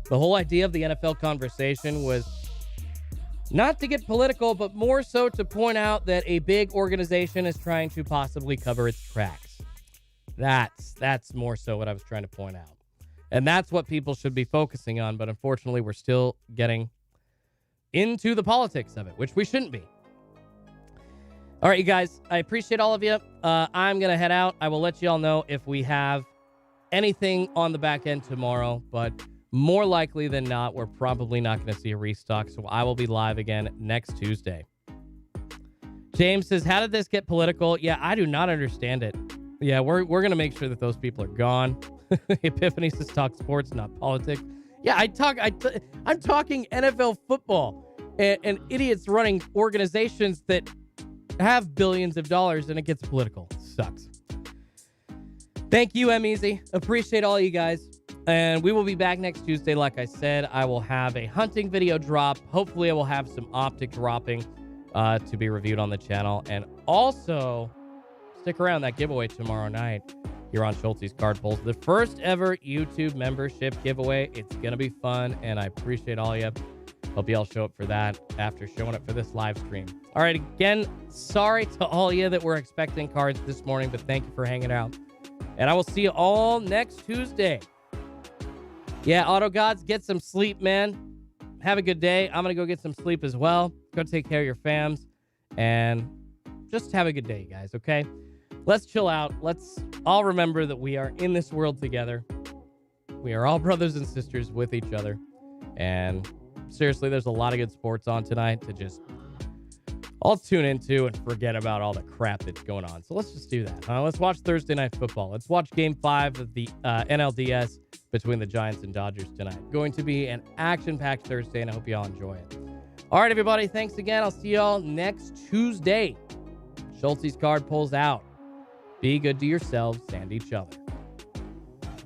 The whole idea of the NFL conversation was not to get political, but more so to point out that a big organization is trying to possibly cover its tracks. That's more so what I was trying to point out. And that's what people should be focusing on, but unfortunately, we're still getting into the politics of it, which we shouldn't be. All right, you guys, I appreciate all of you. I'm going to head out. I will let you all know if we have anything on the back end tomorrow, but more likely than not, we're probably not going to see a restock, so I will be live again next Tuesday. James says, how did this get political? Yeah, I do not understand it. Yeah, we're going to make sure that those people are gone. Epiphany says, talk sports, not politics. Yeah, I'm talking NFL football and idiots running organizations that have billions of dollars, and it gets political. Sucks. Thank you, M-Easy. Appreciate all you guys. And we will be back next Tuesday. Like I said, I will have a hunting video drop. Hopefully, I will have some optic dropping to be reviewed on the channel. And also, stick around, that giveaway tomorrow night here on Schultzy's Card Pulls. The first ever YouTube membership giveaway. It's going to be fun, and I appreciate all of you. Hope you all show up for that after showing up for this live stream. All right, again, sorry to all of you that were expecting cards this morning, but thank you for hanging out. And I will see you all next Tuesday. Yeah, Auto Gods, get some sleep, man. Have a good day. I'm going to go get some sleep as well. Go take care of your fams. And just have a good day, guys, okay? Let's chill out. Let's all remember that we are in this world together. We are all brothers and sisters with each other. And seriously, there's a lot of good sports on tonight to just all tune into and forget about all the crap that's going on. So let's just do that. Let's watch Thursday Night Football. Let's watch Game 5 of the NLDS between the Giants and Dodgers tonight. Going to be an action-packed Thursday, and I hope you all enjoy it. All right, everybody. Thanks again. I'll see you all next Tuesday. Schultzy's Card Pulls out. Be good to yourselves and each other.